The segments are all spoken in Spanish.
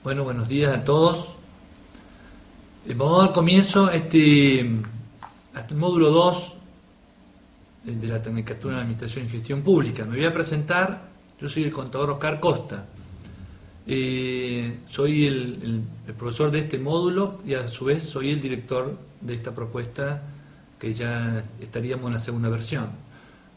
Bueno, buenos días a todos. Vamos a dar comienzo a este módulo 2 de la Tecnicatura en Administración y Gestión Pública. Me voy a presentar, yo soy el contador Oscar Costa. Soy el profesor de este módulo y a su vez soy el director de esta propuesta que ya estaríamos en la segunda versión.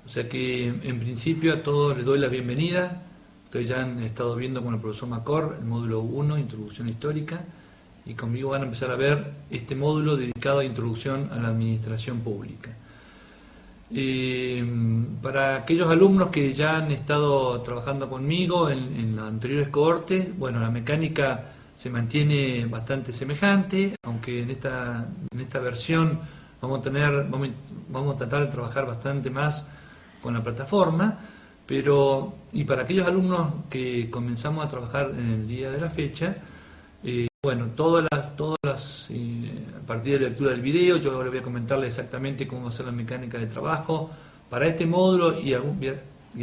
O sea que en principio a todos les doy la bienvenida. Ustedes ya han estado viendo con el profesor Macor el módulo 1, Introducción Histórica, y conmigo van a empezar a ver este módulo dedicado a Introducción a la Administración Pública. Para aquellos alumnos que ya han estado trabajando conmigo en las anteriores cohortes, bueno, la mecánica se mantiene bastante semejante, aunque en esta versión vamos a tratar de trabajar bastante más con la plataforma. Y para aquellos alumnos que comenzamos a trabajar en el día de la fecha, bueno, a partir de la lectura del video, yo ahora voy a comentarles exactamente cómo va a ser la mecánica de trabajo para este módulo y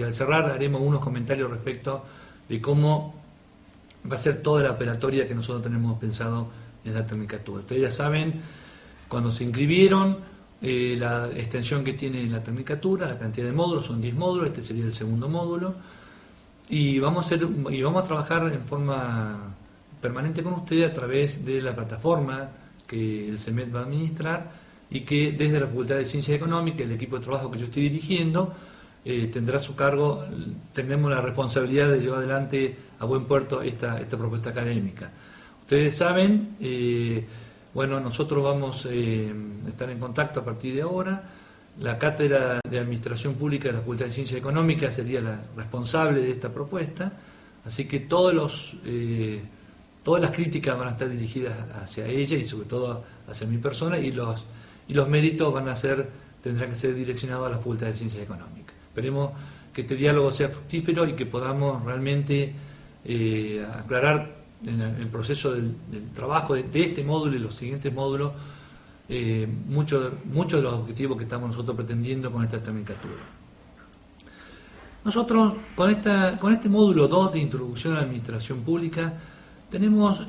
al cerrar haremos unos comentarios respecto de cómo va a ser toda la operatoria que nosotros tenemos pensado en la Tecnicatura. Ustedes ya saben, cuando se inscribieron, la extensión que tiene la Tecnicatura, la cantidad de módulos, son 10 módulos, este sería el segundo módulo, y vamos a trabajar en forma permanente con ustedes a través de la plataforma que el CEMET va a administrar y que desde la Facultad de Ciencias Económicas, el equipo de trabajo que yo estoy dirigiendo, tendrá a su cargo, tenemos la responsabilidad de llevar adelante a buen puerto esta propuesta académica. Ustedes saben, bueno, nosotros vamos a estar en contacto a partir de ahora. La Cátedra de Administración Pública de la Facultad de Ciencias Económicas sería la responsable de esta propuesta, así que todas las críticas van a estar dirigidas hacia ella y sobre todo hacia mi persona, y los méritos tendrán que ser direccionados a la Facultad de Ciencias Económicas. Esperemos que este diálogo sea fructífero y que podamos realmente aclarar en el proceso del trabajo de este módulo y los siguientes módulos muchos de los objetivos que estamos nosotros pretendiendo con esta Tecnicatura. Nosotros con este módulo 2 de Introducción a la Administración Pública tenemos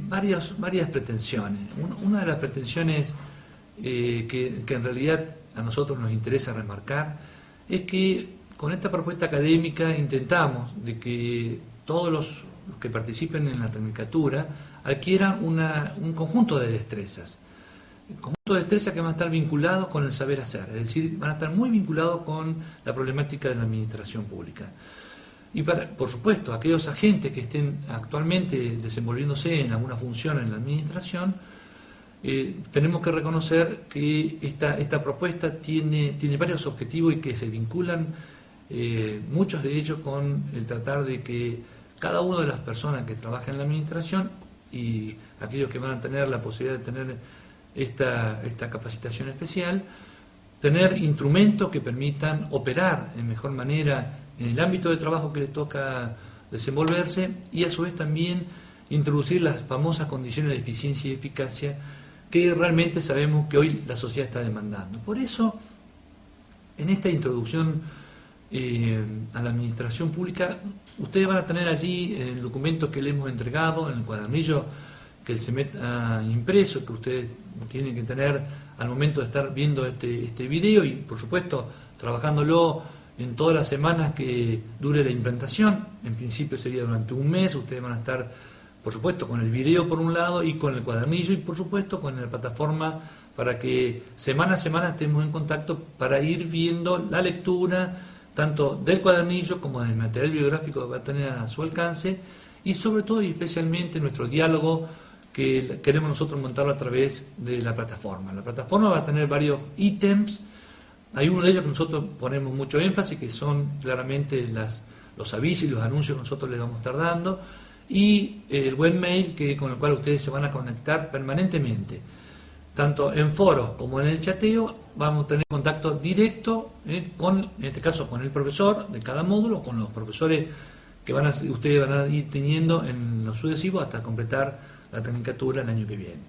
varias pretensiones. Una de las pretensiones que en realidad a nosotros nos interesa remarcar es que con esta propuesta académica intentamos de que todos los que participen en la Tecnicatura adquieran un conjunto de destrezas. Un conjunto de destrezas que van a estar vinculados con el saber hacer, es decir, van a estar muy vinculados con la problemática de la administración pública. Y por supuesto, aquellos agentes que estén actualmente desenvolviéndose en alguna función en la administración, tenemos que reconocer que esta propuesta tiene varios objetivos y que se vinculan muchos de ellos con el tratar de que cada una de las personas que trabajan en la administración y aquellos que van a tener la posibilidad de tener esta capacitación especial, tener instrumentos que permitan operar en mejor manera en el ámbito de trabajo que les toca desenvolverse y a su vez también introducir las famosas condiciones de eficiencia y eficacia que realmente sabemos que hoy la sociedad está demandando. Por eso, en esta introducción a la administración pública, ustedes van a tener allí en el documento que le hemos entregado, en el cuadernillo que el CEMET ha impreso, que ustedes tienen que tener al momento de estar viendo este video y por supuesto trabajándolo en todas las semanas que dure la implantación. En principio sería durante un mes. Ustedes van a estar por supuesto con el video por un lado y con el cuadernillo y por supuesto con la plataforma para que semana a semana estemos en contacto para ir viendo la lectura tanto del cuadernillo como del material bibliográfico que va a tener a su alcance y sobre todo y especialmente nuestro diálogo que queremos nosotros montarlo a través de la plataforma. La plataforma va a tener varios ítems. Hay uno de ellos que nosotros ponemos mucho énfasis, que son claramente los avisos y los anuncios que nosotros les vamos a estar dando, y el webmail con el cual ustedes se van a conectar permanentemente. Tanto en foros como en el chateo vamos a tener contacto directo en este caso con el profesor de cada módulo, con los profesores que ustedes van a ir teniendo en los sucesivos hasta completar la Tecnicatura el año que viene.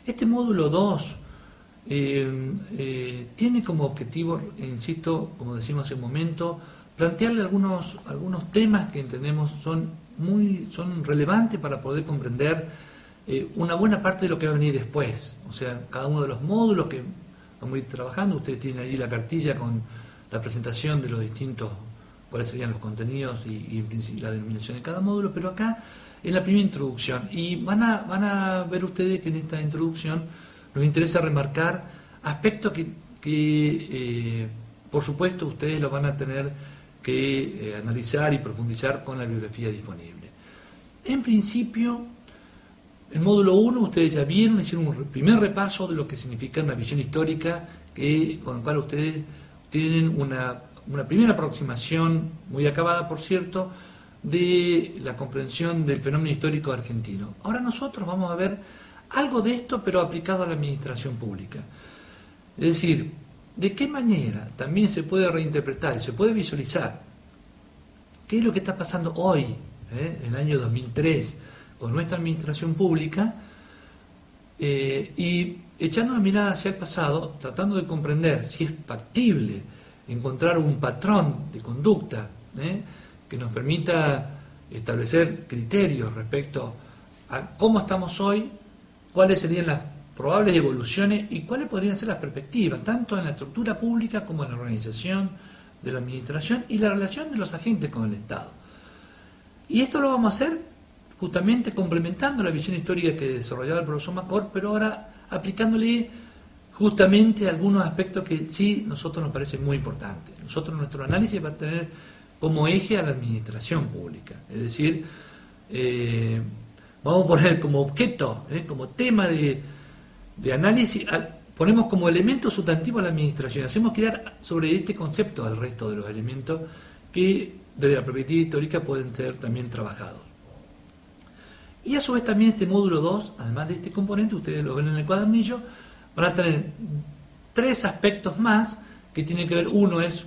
Este módulo 2 tiene como objetivo, insisto, como decimos hace un momento, plantearle algunos temas que entendemos son relevantes para poder comprender una buena parte de lo que va a venir después. O sea, cada uno de los módulos que vamos a ir trabajando, ustedes tienen ahí la cartilla con la presentación de los distintos, cuáles serían los contenidos y la denominación de cada módulo, pero acá es la primera introducción y van a ver ustedes que en esta introducción nos interesa remarcar aspectos que por supuesto ustedes lo van a tener que analizar y profundizar con la bibliografía disponible. En principio, el módulo 1 ustedes ya vieron, hicieron un primer repaso de lo que significa una visión histórica, con lo cual ustedes tienen una primera aproximación, muy acabada por cierto, de la comprensión del fenómeno histórico argentino. Ahora nosotros vamos a ver algo de esto, pero aplicado a la administración pública. Es decir, de qué manera también se puede reinterpretar, se puede visualizar qué es lo que está pasando hoy, en el año 2003, con nuestra administración pública, y echando una mirada hacia el pasado, tratando de comprender si es factible encontrar un patrón de conducta que nos permita establecer criterios respecto a cómo estamos hoy, cuáles serían las probables evoluciones y cuáles podrían ser las perspectivas, tanto en la estructura pública como en la organización de la administración y la relación de los agentes con el Estado. Y esto lo vamos a hacer justamente complementando la visión histórica que desarrollaba el profesor Macor, pero ahora aplicándole justamente algunos aspectos que sí nosotros nos parecen muy importantes. Nosotros nuestro análisis va a tener como eje a la administración pública, es decir, vamos a poner como objeto, como tema de análisis, ponemos como elemento sustantivo a la administración, hacemos crear sobre este concepto al resto de los elementos que desde la perspectiva histórica pueden ser también trabajados. Y a su vez también este módulo 2, además de este componente, ustedes lo ven en el cuadernillo, van a tener 3 aspectos más que tienen que ver. Uno es,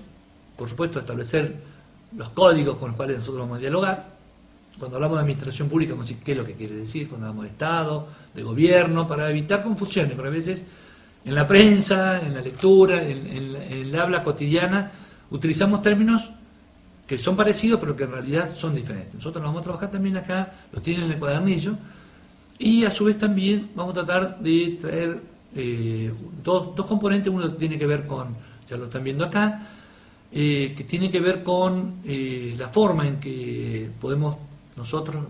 por supuesto, establecer los códigos con los cuales nosotros vamos a dialogar. Cuando hablamos de administración pública, vamos a decir qué es lo que quiere decir, cuando hablamos de Estado, de gobierno, para evitar confusiones, porque a veces en la prensa, en la lectura, en el habla cotidiana, utilizamos términos que son parecidos, pero que en realidad son diferentes. Nosotros los vamos a trabajar también acá, los tienen en el cuadernillo, y a su vez también vamos a tratar de traer dos componentes. Uno tiene que ver con, ya lo están viendo acá, que tiene que ver con la forma en que podemos nosotros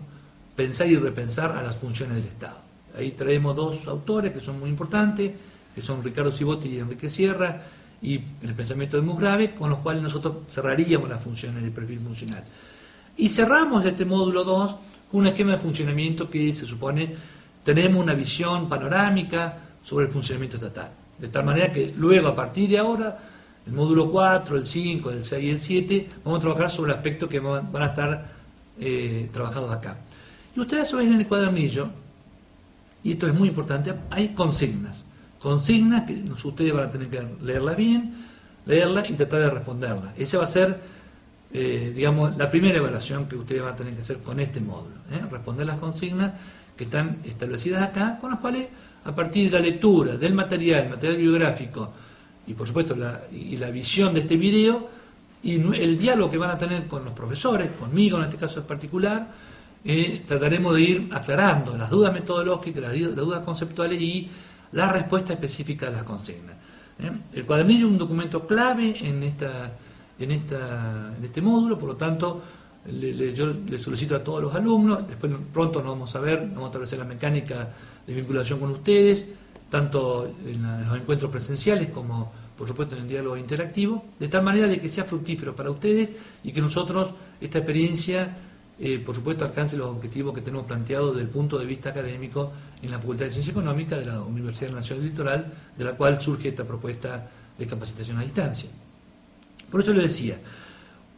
pensar y repensar a las funciones del Estado. Ahí traemos 2 autores que son muy importantes, que son Ricardo Cibotti y Enrique Sierra, y el pensamiento de Musgrave, con los cuales nosotros cerraríamos las funciones del perfil funcional. Y cerramos este módulo 2 con un esquema de funcionamiento que se supone tenemos una visión panorámica sobre el funcionamiento estatal. De tal manera que luego, a partir de ahora, el módulo 4, el 5, el 6 y el 7, vamos a trabajar sobre aspectos que van a estar trabajados acá. Y ustedes ven en el cuadernillo, y esto es muy importante, hay consignas que ustedes van a tener que leerla bien, leerla y tratar de responderla. Esa va a ser, digamos, la primera evaluación que ustedes van a tener que hacer con este módulo, responder las consignas que están establecidas acá, con las cuales, a partir de la lectura del material biográfico, y por supuesto la visión de este video, y el diálogo que van a tener con los profesores, conmigo en este caso en particular, trataremos de ir aclarando las dudas metodológicas, las dudas conceptuales y la respuesta específica de las consignas. El cuadernillo es un documento clave en este módulo, por lo tanto yo le solicito a todos los alumnos, después pronto nos vamos a ver, vamos a establecer la mecánica de vinculación con ustedes, tanto en los encuentros presenciales como por supuesto en el diálogo interactivo, de tal manera de que sea fructífero para ustedes y que nosotros esta experiencia por supuesto alcance los objetivos que tenemos planteados desde el punto de vista académico en la Facultad de Ciencia Económica de la Universidad Nacional del Litoral, de la cual surge esta propuesta de capacitación a distancia. Por eso le decía,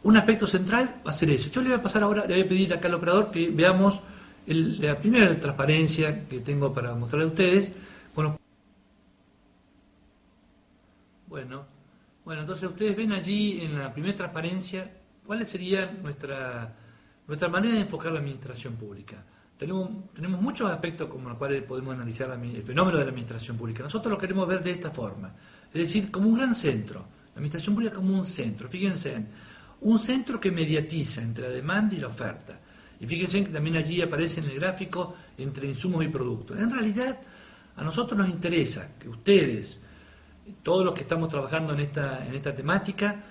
un aspecto central va a ser eso. Yo le voy a pasar ahora, le voy a pedir acá al operador que veamos la primera transparencia que tengo para mostrarle a ustedes. Bueno, entonces ustedes ven allí en la primera transparencia cuál sería nuestra manera de enfocar la administración pública. Tenemos muchos aspectos como los cuales podemos analizar el fenómeno de la administración pública. Nosotros lo queremos ver de esta forma, es decir, como un gran centro. La administración pública como un centro. Fíjense, un centro que mediatiza entre la demanda y la oferta. Y fíjense que también allí aparece en el gráfico entre insumos y productos. En realidad, a nosotros nos interesa que ustedes, todos los que estamos trabajando en esta temática,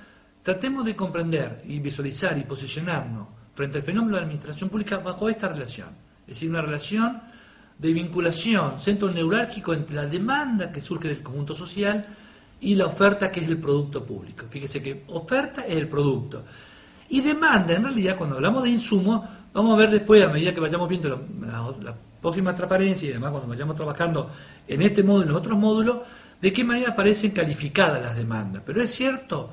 tratemos de comprender y visualizar y posicionarnos frente al fenómeno de la administración pública bajo esta relación. Es decir, una relación de vinculación, centro neurálgico entre la demanda que surge del conjunto social y la oferta que es el producto público. Fíjese que oferta es el producto. Y demanda, en realidad, cuando hablamos de insumos, vamos a ver después, a medida que vayamos viendo la próxima transparencia y además cuando vayamos trabajando en este módulo y en los otros módulos, de qué manera aparecen calificadas las demandas. Pero es cierto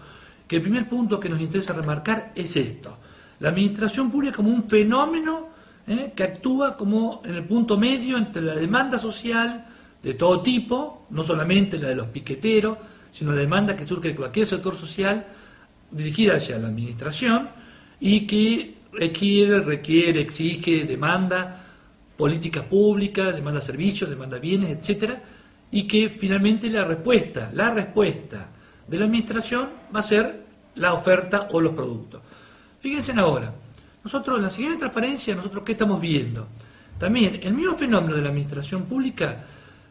que el primer punto que nos interesa remarcar es esto. La administración pública como un fenómeno que actúa como en el punto medio entre la demanda social de todo tipo, no solamente la de los piqueteros, sino la demanda que surge de cualquier sector social dirigida hacia la administración y que requiere, exige, demanda políticas públicas, demanda servicios, demanda bienes, etcétera, y que finalmente la respuesta de la administración va a ser la oferta o los productos. Fíjense ahora, nosotros en la siguiente transparencia, nosotros ¿qué estamos viendo? También el mismo fenómeno de la administración pública,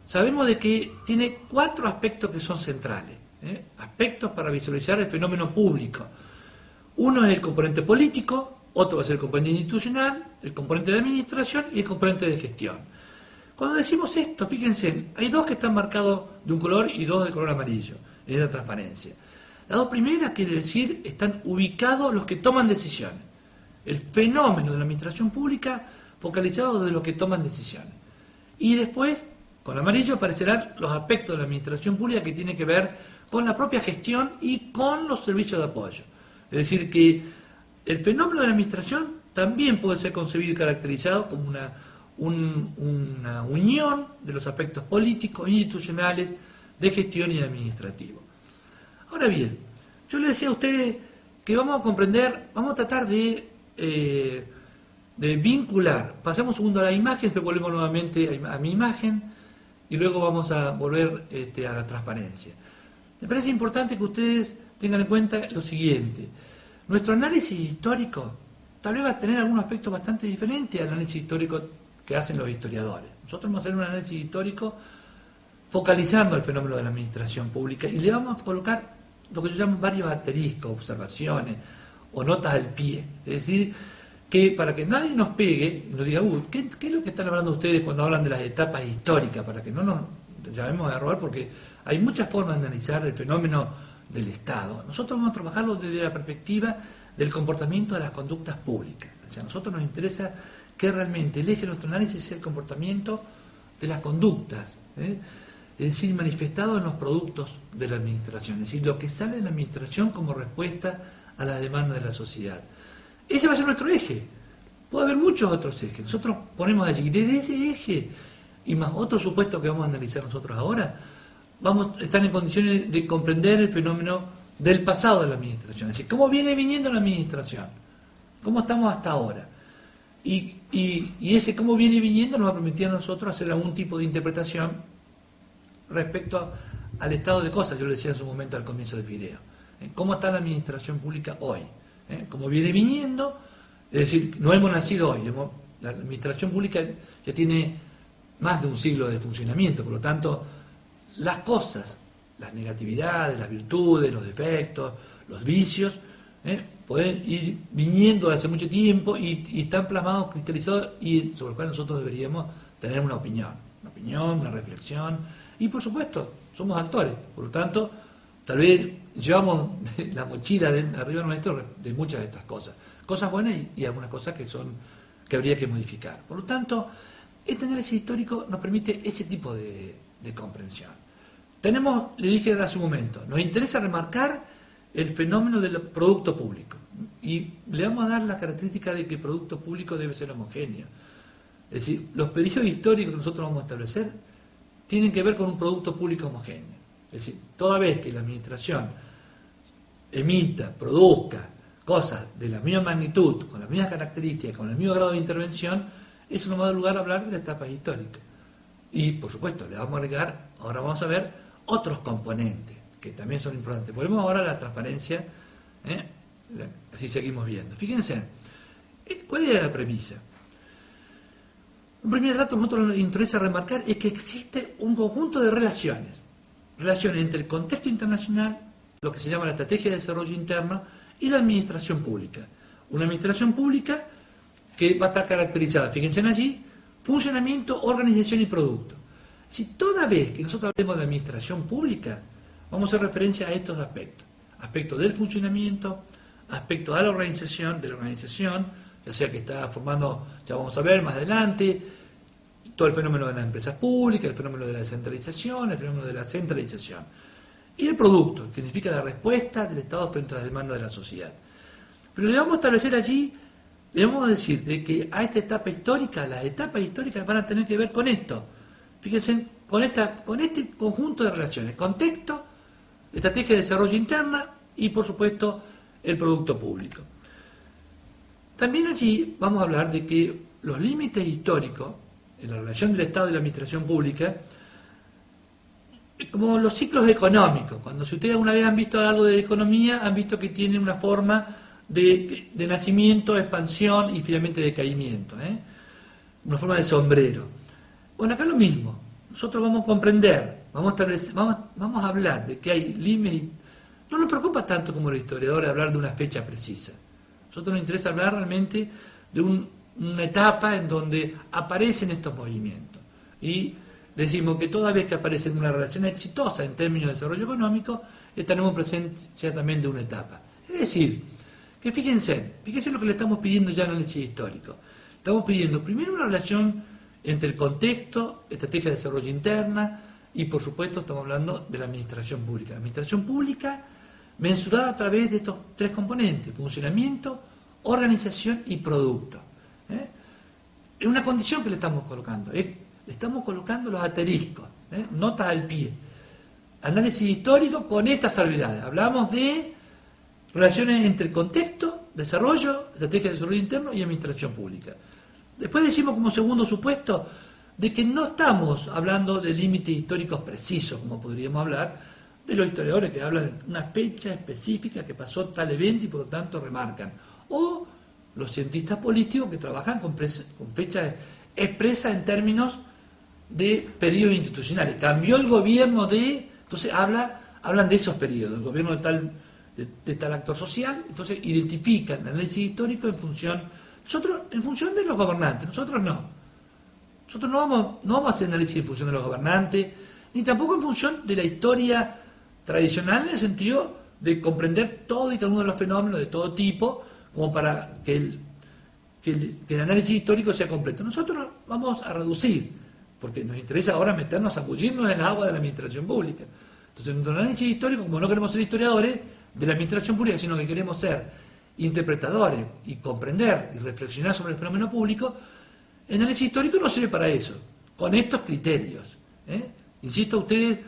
sabemos de que tiene 4 aspectos que son centrales, aspectos para visualizar el fenómeno público. Uno es el componente político, otro va a ser el componente institucional, el componente de administración y el componente de gestión. Cuando decimos esto, fíjense, hay 2 que están marcados de un color y 2 de color amarillo en esta transparencia. Las 2 primeras quiere decir están ubicados los que toman decisiones. El fenómeno de la administración pública focalizado de los que toman decisiones. Y después, con amarillo, aparecerán los aspectos de la administración pública que tienen que ver con la propia gestión y con los servicios de apoyo. Es decir, que el fenómeno de la administración también puede ser concebido y caracterizado como una unión de los aspectos políticos, institucionales, de gestión y administrativo. Ahora bien, yo les decía a ustedes que vamos a comprender, vamos a tratar de vincular. Pasamos un segundo a la imagen, después volvemos nuevamente a mi imagen y luego vamos a volver a la transparencia. Me parece importante que ustedes tengan en cuenta lo siguiente. Nuestro análisis histórico tal vez va a tener algún aspecto bastante diferente al análisis histórico que hacen los historiadores. Nosotros vamos a hacer un análisis histórico focalizando el fenómeno de la administración pública y le vamos a colocar lo que yo llamo varios asteriscos, observaciones o notas al pie. Es decir, que para que nadie nos pegue y nos diga, ¿qué es lo que están hablando ustedes cuando hablan de las etapas históricas? Para que no nos llamemos a error, porque hay muchas formas de analizar el fenómeno del Estado. Nosotros vamos a trabajarlo desde la perspectiva del comportamiento de las conductas públicas. O sea, a nosotros nos interesa que realmente el eje de nuestro análisis sea el comportamiento de las conductas, es decir, manifestado en los productos de la administración, es decir, lo que sale de la administración como respuesta a las demandas de la sociedad. Ese va a ser nuestro eje. Puede haber muchos otros ejes. Nosotros ponemos allí, desde ese eje y más otros supuestos que vamos a analizar nosotros ahora, vamos a estar en condiciones de comprender el fenómeno del pasado de la administración, es decir, cómo viene viniendo la administración, cómo estamos hasta ahora. Y ese cómo viene viniendo nos va a permitir a nosotros hacer algún tipo de interpretación respecto al estado de cosas, yo lo decía en su momento al comienzo del video. ¿Cómo está la administración pública hoy? ¿Cómo viene viniendo? Es decir, no hemos nacido hoy, la administración pública ya tiene más de un siglo de funcionamiento, por lo tanto, las cosas, las negatividades, las virtudes, los defectos, los vicios, pueden ir viniendo desde hace mucho tiempo y están plasmados, cristalizados y sobre los cuales nosotros deberíamos tener una opinión, una reflexión y por supuesto somos actores, por lo tanto tal vez llevamos la mochila arriba nuestro de muchas de estas cosas buenas y algunas cosas que habría que modificar. Por lo tanto, este análisis histórico nos permite ese tipo de comprensión. Tenemos, le dije hace un momento, nos interesa remarcar el fenómeno del producto público. Y le vamos a dar la característica de que el producto público debe ser homogéneo. Es decir, los periodos históricos que nosotros vamos a establecer tienen que ver con un producto público homogéneo. Es decir, toda vez que la administración emita, produzca cosas de la misma magnitud, con las mismas características, con el mismo grado de intervención, eso nos va a dar lugar a hablar de las etapas históricas. Y, por supuesto, le vamos a agregar, ahora vamos a ver otros componentes que también son importantes. Volvemos ahora a la transparencia Así seguimos viendo. Fíjense, ¿cuál era la premisa? Un primer dato que a nosotros nos interesa remarcar es que existe un conjunto de relaciones entre el contexto internacional, lo que se llama la estrategia de desarrollo interno, y la administración pública. Una administración pública que va a estar caracterizada, fíjense allí, funcionamiento, organización y producto. Si toda vez que nosotros hablemos de administración pública, vamos a hacer referencia a estos aspectos. Aspectos del funcionamiento, aspectos de la organización, ya sea que está formando, ya vamos a ver más adelante, todo el fenómeno de las empresas públicas, el fenómeno de la descentralización, el fenómeno de la centralización. Y el producto, que significa la respuesta del Estado frente a las demandas de la sociedad. Pero le vamos a establecer allí, le vamos a decir de que a esta etapa histórica, las etapas históricas van a tener que ver con esto. Fíjense, con este conjunto de relaciones, contexto, estrategia de desarrollo interna y, por supuesto, el producto público. También allí vamos a hablar de que los límites históricos en la relación del Estado y la administración pública, como los ciclos económicos. Cuando si ustedes alguna vez han visto algo de economía, han visto que tiene una forma de nacimiento, expansión y finalmente decaimiento, una forma de sombrero. Bueno, acá lo mismo. Nosotros vamos a comprender, vamos a hablar de que hay límites. No nos preocupa tanto como los historiadores hablar de una fecha precisa. A nosotros nos interesa hablar realmente de una etapa en donde aparecen estos movimientos. Y decimos que toda vez que aparece una relación exitosa en términos de desarrollo económico, estaremos presencia también de una etapa. Es decir, que fíjense lo que le estamos pidiendo ya en el análisis histórico. Estamos pidiendo primero una relación entre el contexto, estrategia de desarrollo interna y, por supuesto, estamos hablando de la administración pública. La administración pública mensurada a través de estos tres componentes: funcionamiento, organización y producto. Es una condición que le estamos colocando. Le estamos colocando los asteriscos, notas al pie. Análisis histórico con estas salvedades. Hablamos de relaciones entre contexto, desarrollo, estrategia de desarrollo interno y administración pública. Después decimos como segundo supuesto de que no estamos hablando de límites históricos precisos, como podríamos hablar de los historiadores que hablan de una fecha específica que pasó tal evento y por lo tanto remarcan. O los cientistas políticos que trabajan con fechas expresas en términos de periodos institucionales. Cambió el gobierno de... Entonces hablan de esos periodos, el gobierno de tal actor social, entonces identifican el análisis histórico en función de los gobernantes. Nosotros no. Nosotros no vamos a hacer análisis en función de los gobernantes, ni tampoco en función de la historia tradicional, en el sentido de comprender todo y cada uno de los fenómenos de todo tipo, como para que el análisis histórico sea completo. Nosotros vamos a reducir, porque nos interesa ahora meternos, zambullirnos en el agua de la administración pública. Entonces, nuestro análisis histórico, como no queremos ser historiadores de la administración pública, sino que queremos ser interpretadores y comprender y reflexionar sobre el fenómeno público, el análisis histórico no sirve para eso, con estos criterios. Insisto a ustedes,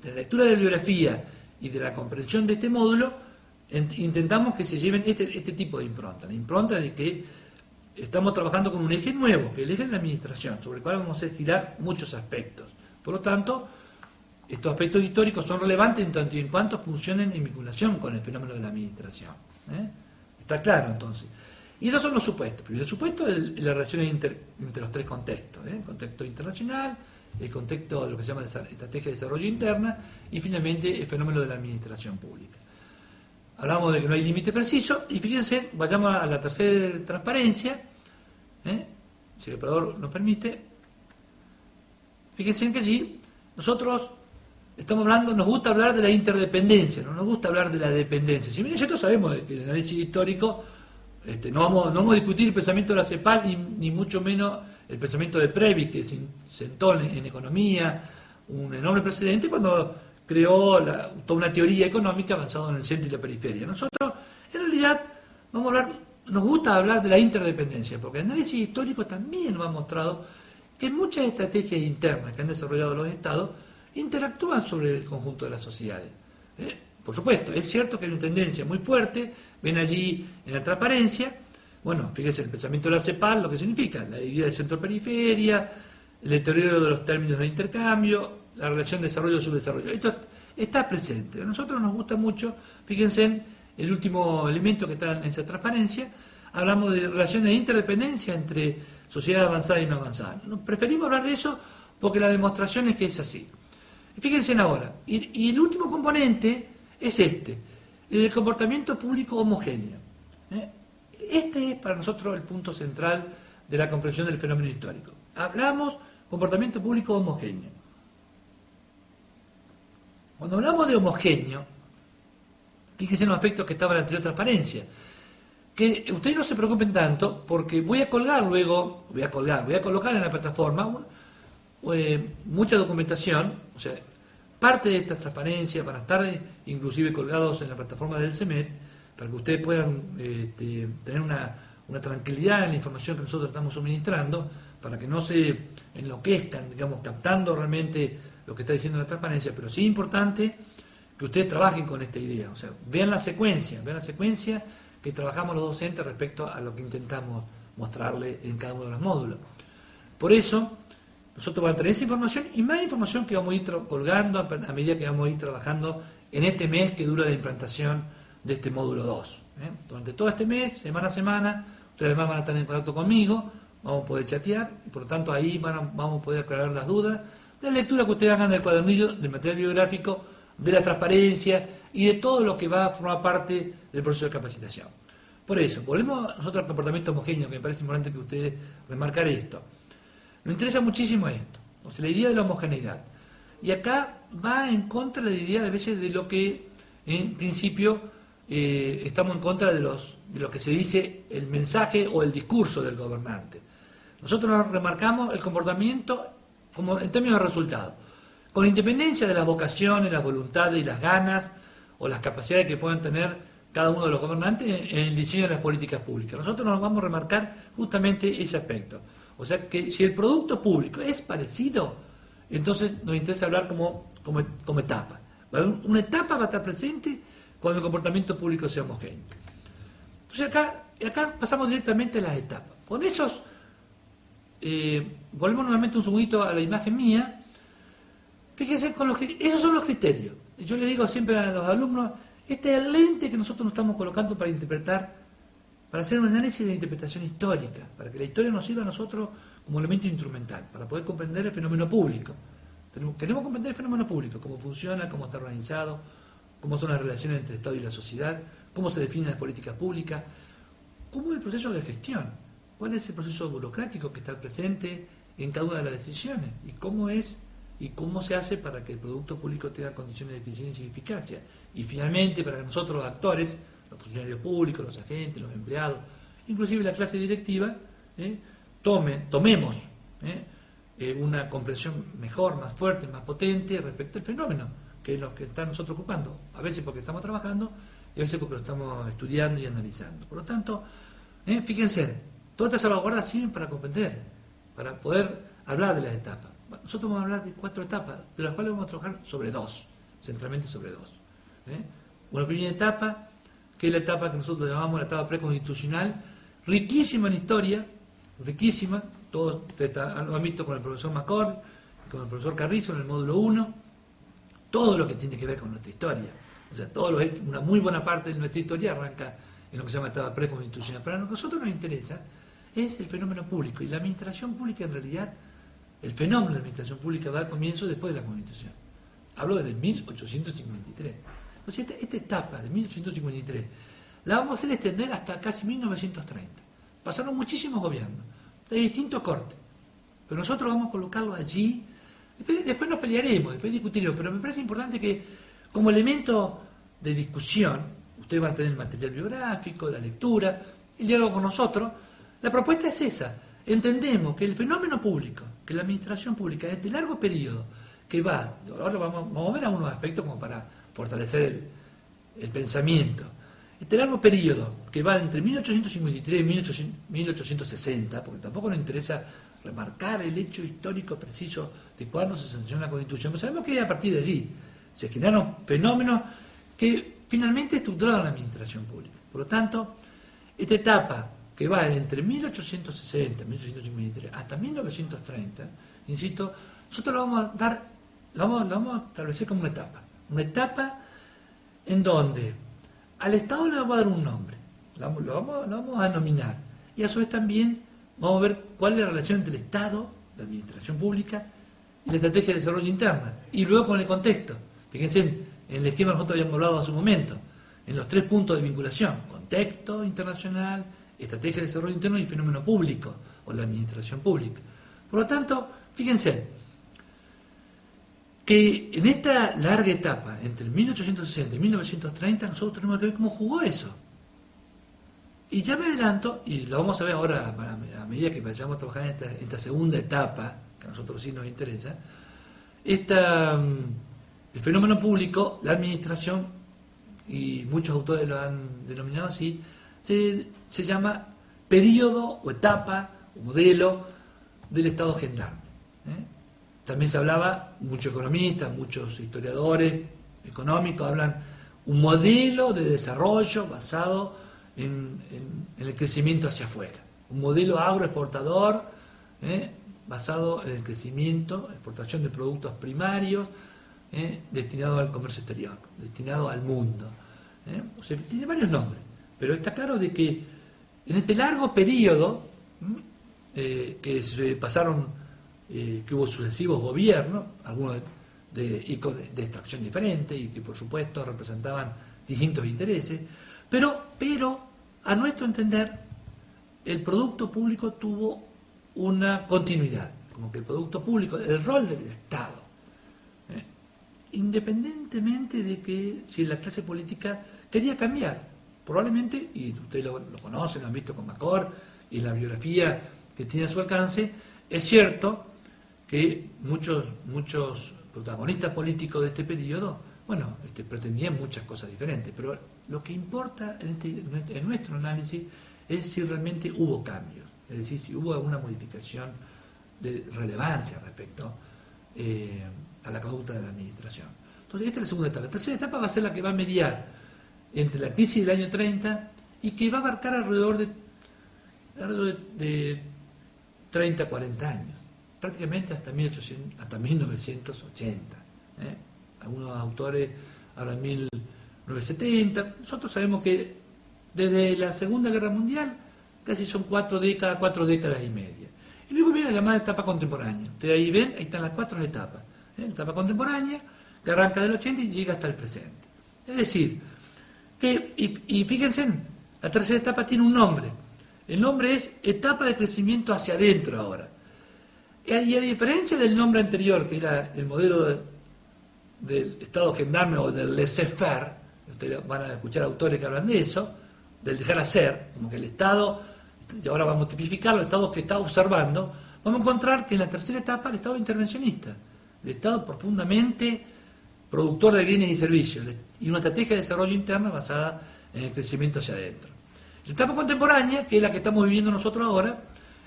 de la lectura de la bibliografía y de la comprensión de este módulo, intentamos que se lleven este tipo de impronta, la impronta de que estamos trabajando con un eje nuevo, que es el eje de la administración, sobre el cual vamos a estirar muchos aspectos. Por lo tanto, estos aspectos históricos son relevantes en tanto y en cuanto funcionen en vinculación con el fenómeno de la administración. Está claro, entonces. Y esos son los supuestos. Primero, el supuesto es la relación entre los tres contextos: el contexto internacional, el contexto de lo que se llama estrategia de desarrollo interna y finalmente el fenómeno de la administración pública. Hablamos de que no hay límite preciso y fíjense, vayamos a la tercera transparencia, si el operador nos permite. Fíjense que allí nosotros estamos hablando, nos gusta hablar de la interdependencia, no nos gusta hablar de la dependencia. Si bien nosotros sabemos que el análisis histórico, no vamos a discutir el pensamiento de la CEPAL ni mucho menos el pensamiento de Previ, que sentó en economía un enorme precedente cuando creó toda una teoría económica basada en el centro y la periferia. Nosotros, en realidad, nos gusta hablar de la interdependencia, porque el análisis histórico también nos ha mostrado que muchas estrategias internas que han desarrollado los estados interactúan sobre el conjunto de las sociedades. Por supuesto, es cierto que hay una tendencia muy fuerte, ven allí en la transparencia, bueno, fíjense el pensamiento de la CEPAL, lo que significa, la división del centro-periferia, el deterioro de los términos de intercambio, la relación desarrollo-subdesarrollo. Esto está presente. A nosotros nos gusta mucho, fíjense, el último elemento que está en esa transparencia, hablamos de relaciones de interdependencia entre sociedad avanzada y no avanzada. Preferimos hablar de eso porque la demostración es que es así. Fíjense en ahora, y el último componente es el comportamiento público homogéneo. Este es para nosotros el punto central de la comprensión del fenómeno histórico. Hablamos comportamiento público homogéneo. Cuando hablamos de homogéneo, fíjense en los aspectos que estaban en la anterior transparencia, que ustedes no se preocupen tanto porque voy a colocar en la plataforma mucha documentación, o sea, parte de esta transparencia van a estar inclusive colgados en la plataforma del CEMET para que ustedes puedan tener una tranquilidad en la información que nosotros estamos suministrando, para que no se enloquezcan, digamos, captando realmente lo que está diciendo la transparencia, pero sí es importante que ustedes trabajen con esta idea, o sea, vean la secuencia que trabajamos los docentes respecto a lo que intentamos mostrarle en cada uno de los módulos. Por eso, nosotros vamos a tener esa información y más información que vamos a ir colgando a medida que vamos a ir trabajando en este mes que dura la implantación de este módulo 2. Durante todo este mes, semana a semana, ustedes además van a estar en contacto conmigo, vamos a poder chatear, y por lo tanto ahí vamos a poder aclarar las dudas de la lectura que ustedes hagan del cuadernillo, del material biográfico, de la transparencia y de todo lo que va a formar parte del proceso de capacitación. Por eso, volvemos nosotros al comportamiento homogéneo, que me parece importante que ustedes remarcar esto. Nos interesa muchísimo esto, o sea, la idea de la homogeneidad. Y acá va en contra de la idea de veces de lo que, en principio, estamos en contra de lo que se dice el mensaje o el discurso del gobernante. Nosotros nos remarcamos el comportamiento como en términos de resultados, con independencia de las vocaciones, las voluntades y las ganas o las capacidades que puedan tener cada uno de los gobernantes en el diseño de las políticas públicas. Nosotros nos vamos a remarcar justamente ese aspecto. O sea que si el producto público es parecido, entonces nos interesa hablar como etapa. Una etapa va a estar presente cuando el comportamiento público sea homogéneo. Entonces acá pasamos directamente a las etapas. Con esos, volvemos nuevamente un segundito a la imagen mía. Fíjense, esos son los criterios. Yo le digo siempre a los alumnos, este es el lente que nosotros nos estamos colocando para interpretar, para hacer un análisis de interpretación histórica, para que la historia nos sirva a nosotros como elemento instrumental, para poder comprender el fenómeno público. Queremos comprender el fenómeno público, cómo funciona, cómo está organizado, cómo son las relaciones entre el Estado y la sociedad, cómo se definen las políticas públicas, cómo es el proceso de gestión, cuál es el proceso burocrático que está presente en cada una de las decisiones y cómo se hace para que el producto público tenga condiciones de eficiencia y eficacia. Y finalmente, para que nosotros los actores, los funcionarios públicos, los agentes, los empleados, inclusive la clase directiva, tomemos una comprensión mejor, más fuerte, más potente respecto al fenómeno, que es lo que está nosotros ocupando, a veces porque estamos trabajando y a veces porque lo estamos estudiando y analizando. Por lo tanto, fíjense, todas estas salvaguardas sirven para comprender, para poder hablar de las etapas. Bueno, nosotros vamos a hablar de 4 etapas, de las cuales vamos a trabajar sobre 2, centralmente sobre 2. Una primera etapa, que es la etapa que nosotros llamamos la etapa preconstitucional, riquísima en historia, riquísima, todos lo han visto con el profesor Macor, con el profesor Carrizo en el módulo 1, todo lo que tiene que ver con nuestra historia. O sea, una muy buena parte de nuestra historia arranca en lo que se llama etapa preconstitucional. Pero a nosotros nos interesa es el fenómeno público, y la administración pública en realidad, el fenómeno de la administración pública va a dar comienzo después de la Constitución. Hablo desde 1853. Entonces esta etapa de 1853 la vamos a hacer extender hasta casi 1930. Pasaron muchísimos gobiernos, de distintos cortes, pero nosotros vamos a colocarlo allí. Después nos pelearemos, después discutiremos, pero me parece importante que como elemento de discusión, ustedes van a tener el material biográfico, la lectura, el diálogo con nosotros. La propuesta es esa. Entendemos que el fenómeno público, que la administración pública es de largo periodo, que va, ahora vamos a ver algunos aspectos como para fortalecer el pensamiento. Este largo periodo que va entre 1853 y 1860, porque tampoco nos interesa remarcar el hecho histórico preciso de cuándo se sancionó la Constitución, pero sabemos que a partir de allí se generaron fenómenos que finalmente estructuraron la administración pública. Por lo tanto, esta etapa que va entre 1860, 1853 hasta 1930, insisto, nosotros lo vamos a establecer como una etapa en donde al Estado le vamos a dar un nombre, lo vamos a nominar. Y a su vez también vamos a ver cuál es la relación entre el Estado, la administración pública, y la estrategia de desarrollo interna. Y luego con el contexto. Fíjense en el esquema que nosotros habíamos hablado hace un momento, en los 3 puntos de vinculación: contexto internacional, estrategia de desarrollo interno y fenómeno público, o la administración pública. Por lo tanto, fíjense que en esta larga etapa, entre 1860 y 1930, nosotros tenemos que ver cómo jugó eso. Y ya me adelanto, y lo vamos a ver ahora a medida que vayamos a trabajar en esta segunda etapa, que a nosotros sí nos interesa, el fenómeno público, la administración, y muchos autores lo han denominado así, se llama periodo o etapa o modelo del Estado gendarme. También se hablaba, muchos economistas, muchos historiadores económicos hablan un modelo de desarrollo basado en el crecimiento hacia afuera, un modelo agroexportador basado en el crecimiento, exportación de productos primarios destinado al comercio exterior, destinado al mundo. O sea, tiene varios nombres, pero está claro de que en este largo periodo que se pasaron, que hubo sucesivos gobiernos, algunos de extracción diferente y que por supuesto representaban distintos intereses, pero a nuestro entender el producto público tuvo una continuidad, como que el producto público, el rol del Estado, independientemente de que si la clase política quería cambiar, probablemente, y ustedes lo conocen, lo han visto con Macor y la biografía que tiene a su alcance, es cierto que muchos protagonistas políticos de este periodo, bueno, pretendían muchas cosas diferentes, pero lo que importa en nuestro análisis es si realmente hubo cambios, es decir, si hubo alguna modificación de relevancia respecto a la conducta de la administración. Entonces, esta es la segunda etapa. La tercera etapa va a ser la que va a mediar entre la crisis del año 30 y que va a abarcar alrededor de 30, 40 años, prácticamente hasta 1980. Algunos autores hablan 1970. Nosotros sabemos que desde la Segunda Guerra Mundial casi son 4 décadas y media. Y luego viene la llamada etapa contemporánea. Ustedes ahí ven, ahí están las 4 etapas. La etapa contemporánea, que arranca del 80 y llega hasta el presente. Es decir, que, y fíjense, la tercera etapa tiene un nombre. El nombre es etapa de crecimiento hacia adentro ahora. Y a diferencia del nombre anterior, que era el modelo del Estado gendarme o del laissez-faire, ustedes van a escuchar autores que hablan de eso, del dejar hacer, como que el Estado, y ahora vamos a tipificarlo, el Estado que está observando, vamos a encontrar que en la tercera etapa el Estado intervencionista, el Estado profundamente productor de bienes y servicios, y una estrategia de desarrollo interno basada en el crecimiento hacia adentro. La etapa contemporánea, que es la que estamos viviendo nosotros ahora,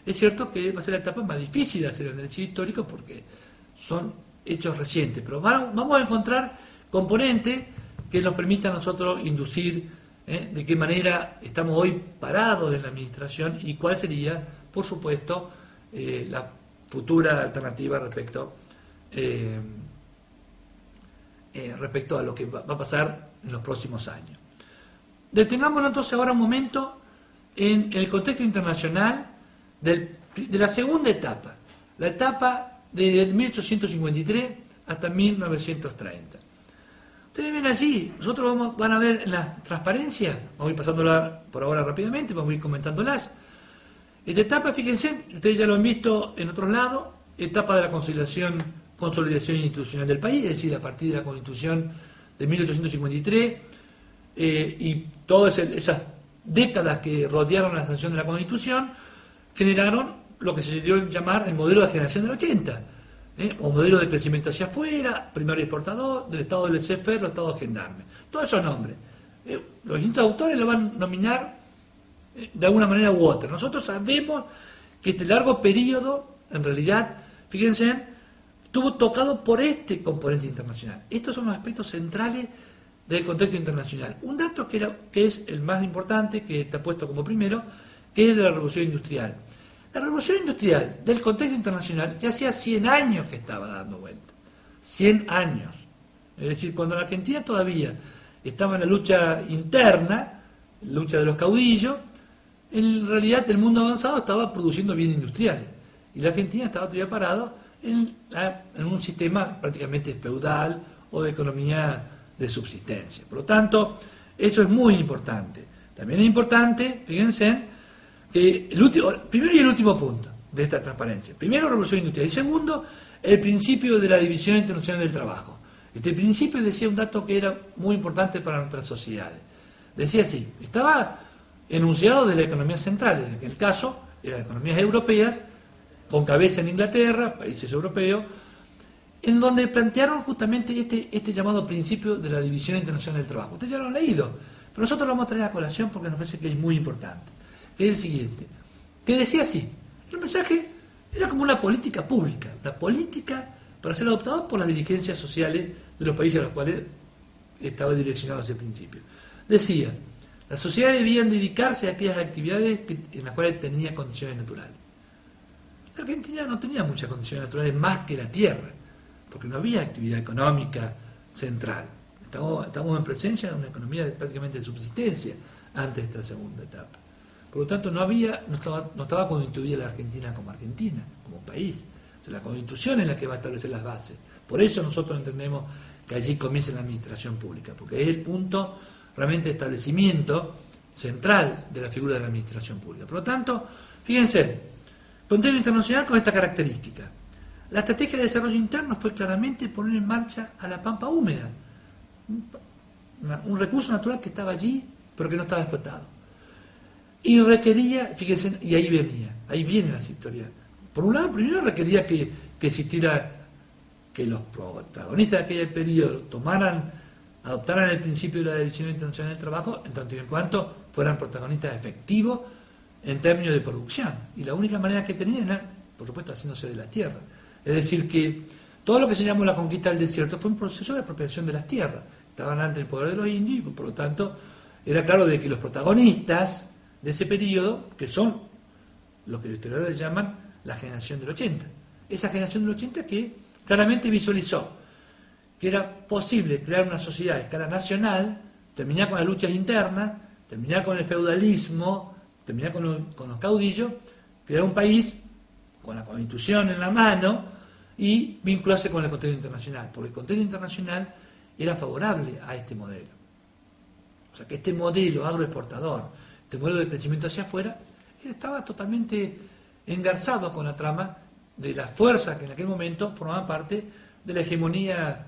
es cierto que va a ser la etapa más difícil de hacer análisis histórico porque son hechos recientes, pero vamos a encontrar componentes que nos permitan a nosotros inducir de qué manera estamos hoy parados en la administración y cuál sería, por supuesto, la futura alternativa respecto a lo que va a pasar en los próximos años. Detengámonos entonces ahora un momento en el contexto internacional de la segunda etapa, la etapa de 1853 hasta 1930. Ustedes ven allí, nosotros van a ver en la transparencia, vamos a ir pasándola por ahora rápidamente, vamos a ir comentándolas. Esta etapa, fíjense, ustedes ya lo han visto en otros lados, etapa de la consolidación institucional del país, es decir, a partir de la Constitución de 1853 y todas esas décadas que rodearon la sanción de la Constitución, generaron lo que se dio a llamar el modelo de generación del 80, o modelo de crecimiento hacia afuera, primario exportador, del Estado del laissez-faire, los Estados gendarmes. Todos esos nombres. Los distintos autores lo van a nominar de alguna manera u otra. Nosotros sabemos que este largo periodo, en realidad, fíjense, estuvo tocado por este componente internacional. Estos son los aspectos centrales del contexto internacional. Un dato que es el más importante, que está puesto como primero, que es de la revolución industrial. La revolución industrial del contexto internacional ya hacía 100 años que estaba dando vuelta. 100 años. Es decir, cuando en Argentina todavía estaba en la lucha interna, lucha de los caudillos. En realidad el mundo avanzado estaba produciendo bienes industriales y la Argentina estaba todavía parado en un sistema prácticamente feudal o de economía de subsistencia. Por lo tanto, eso es muy importante. También es importante, fíjense, que primero y el último punto de esta transparencia. Primero, revolución industrial. Y segundo, el principio de la división internacional del trabajo. Este principio decía un dato que era muy importante para nuestras sociedades. Decía así, estaba enunciado desde la economía central, en aquel caso, eran economías europeas, con cabeza en Inglaterra, países europeos, en donde plantearon justamente este llamado principio de la división internacional del trabajo. Ustedes ya lo han leído, pero nosotros lo vamos a traer a colación porque nos parece que es muy importante. Que es el siguiente, que decía así, el mensaje era como una política pública, una política para ser adoptada por las dirigencias sociales de los países a los cuales estaba direccionado ese principio. Decía, las sociedades debían dedicarse a aquellas actividades en las cuales tenía condiciones naturales. La Argentina no tenía muchas condiciones naturales más que la tierra, porque no había actividad económica central. Estamos en presencia de una economía prácticamente de subsistencia antes de esta segunda etapa. Por lo tanto, no estaba constituida la Argentina, como país. O sea, la Constitución es la que va a establecer las bases. Por eso nosotros entendemos que allí comienza la administración pública, porque es el punto realmente de establecimiento central de la figura de la administración pública. Por lo tanto, fíjense, contexto internacional con esta característica. La estrategia de desarrollo interno fue claramente poner en marcha a la pampa húmeda, un recurso natural que estaba allí, pero que no estaba explotado. Y requería, fíjense, y ahí viene la historia. Por un lado, primero requería que existiera, que los protagonistas de aquel periodo adoptaran el principio de la división internacional del trabajo, en tanto y en cuanto fueran protagonistas efectivos en términos de producción. Y la única manera que tenían era, por supuesto, haciéndose de la tierra. Es decir, que todo lo que se llamó la conquista del desierto fue un proceso de apropiación de las tierras. Estaban ante el poder de los indios y, por lo tanto, era claro de que los protagonistas de ese periodo, que son los que los historiadores llaman la generación del 80. Esa generación del 80 que claramente visualizó que era posible crear una sociedad a escala nacional, terminar con las luchas internas, terminar con el feudalismo, terminar con los caudillos, crear un país con la Constitución en la mano y vincularse con el contexto internacional, porque el contexto internacional era favorable a este modelo. O sea que este modelo agroexportador, este modelo de crecimiento hacia afuera, estaba totalmente engarzado con la trama de las fuerzas que en aquel momento formaban parte de la hegemonía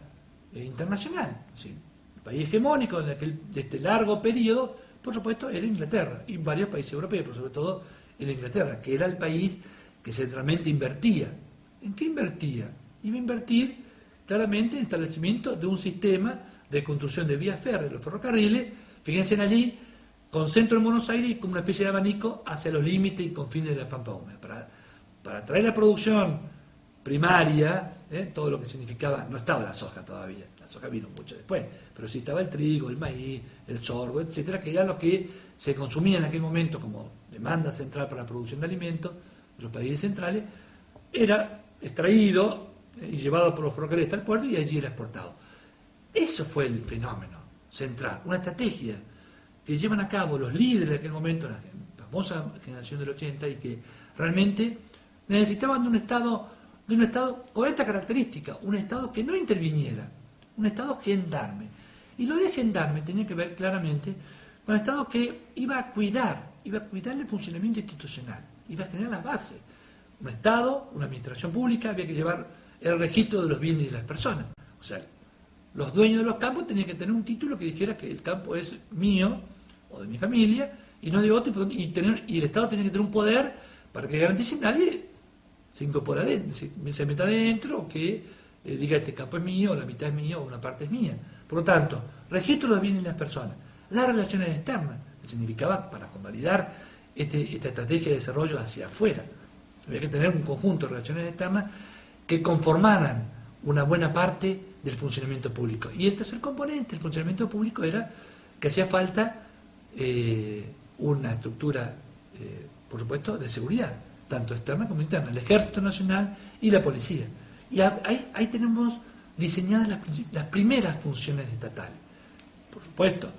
internacional. ¿Sí? El país hegemónico de este largo periodo, por supuesto, era Inglaterra y varios países europeos, pero sobre todo era Inglaterra, que era el país que centralmente invertía. ¿En qué invertía? Iba a invertir claramente en el establecimiento de un sistema de construcción de vías férreas, los ferrocarriles, fíjense allí, con centro en Buenos Aires y como una especie de abanico hacia los límites y confines de la pampa húmeda. Para traer la producción primaria, todo lo que significaba, no estaba la soja todavía, la soja vino mucho después, pero sí estaba el trigo, el maíz, el sorgo, etcétera, que era lo que se consumía en aquel momento como demanda central para la producción de alimentos de los países centrales, era extraído y llevado por los ferrocarriles hasta el puerto y allí era exportado. Eso fue el fenómeno central, una estrategia que llevan a cabo los líderes de aquel momento, la famosa generación del 80, y que realmente necesitaban de un Estado con esta característica, un Estado que no interviniera, un Estado gendarme. Y lo de gendarme tenía que ver claramente con el Estado que iba a cuidar el funcionamiento institucional, iba a generar las bases. Un Estado, una administración pública, había que llevar el registro de los bienes de las personas. O sea, los dueños de los campos tenían que tener un título que dijera que el campo es mío o de mi familia y no de otro, y el Estado tenía que tener un poder para que garantice nadie se incorpora adentro, se meta adentro, o que diga este campo es mío, o la mitad es mío, o una parte es mía. Por lo tanto, registro de los bienes de las personas. Las relaciones externas, que significaba para convalidar esta estrategia de desarrollo hacia afuera. Había que tener un conjunto de relaciones externas que conformaran una buena parte del funcionamiento público. Y el tercer componente del funcionamiento público era que hacía falta una estructura, por supuesto, de seguridad, tanto externa como interna, el Ejército Nacional y la Policía. Y ahí tenemos diseñadas las primeras funciones estatales. por supuesto,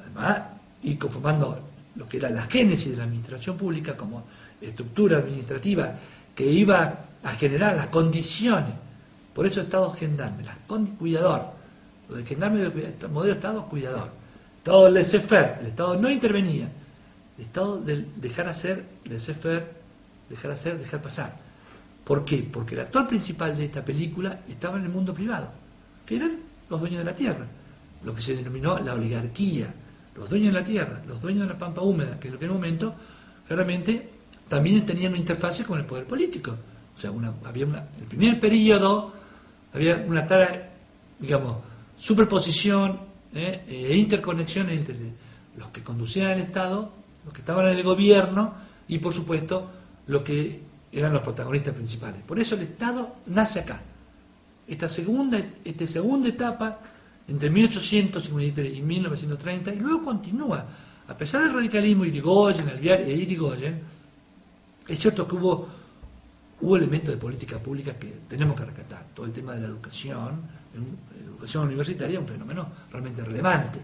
además, ir conformando lo que era la génesis de la administración pública como estructura administrativa que iba a generar las condiciones. Por eso Estado gendarme, cuidador. Lo de gendarme, el modelo Estado cuidador. Estado del laissez-faire, el Estado no intervenía. El Estado del dejar hacer, laissez-faire, dejar hacer, dejar pasar. ¿Por qué? Porque el actor principal de esta película estaba en el mundo privado, que eran los dueños de la tierra, lo que se denominó la oligarquía, los dueños de la tierra, los dueños de la pampa húmeda, que en aquel momento claramente también tenían una interfase con el poder político. O sea, el primer periodo había una clara, digamos, superposición e interconexión entre los que conducían el Estado, los que estaban en el gobierno y, por supuesto, los que eran los protagonistas principales. Por eso el Estado nace acá. Esta segunda etapa, entre 1853 y 1930, y luego continúa. A pesar del radicalismo Irigoyen, Alvear e Irigoyen, es cierto que hubo elementos de política pública que tenemos que rescatar. Todo el tema de la educación universitaria es un fenómeno realmente relevante.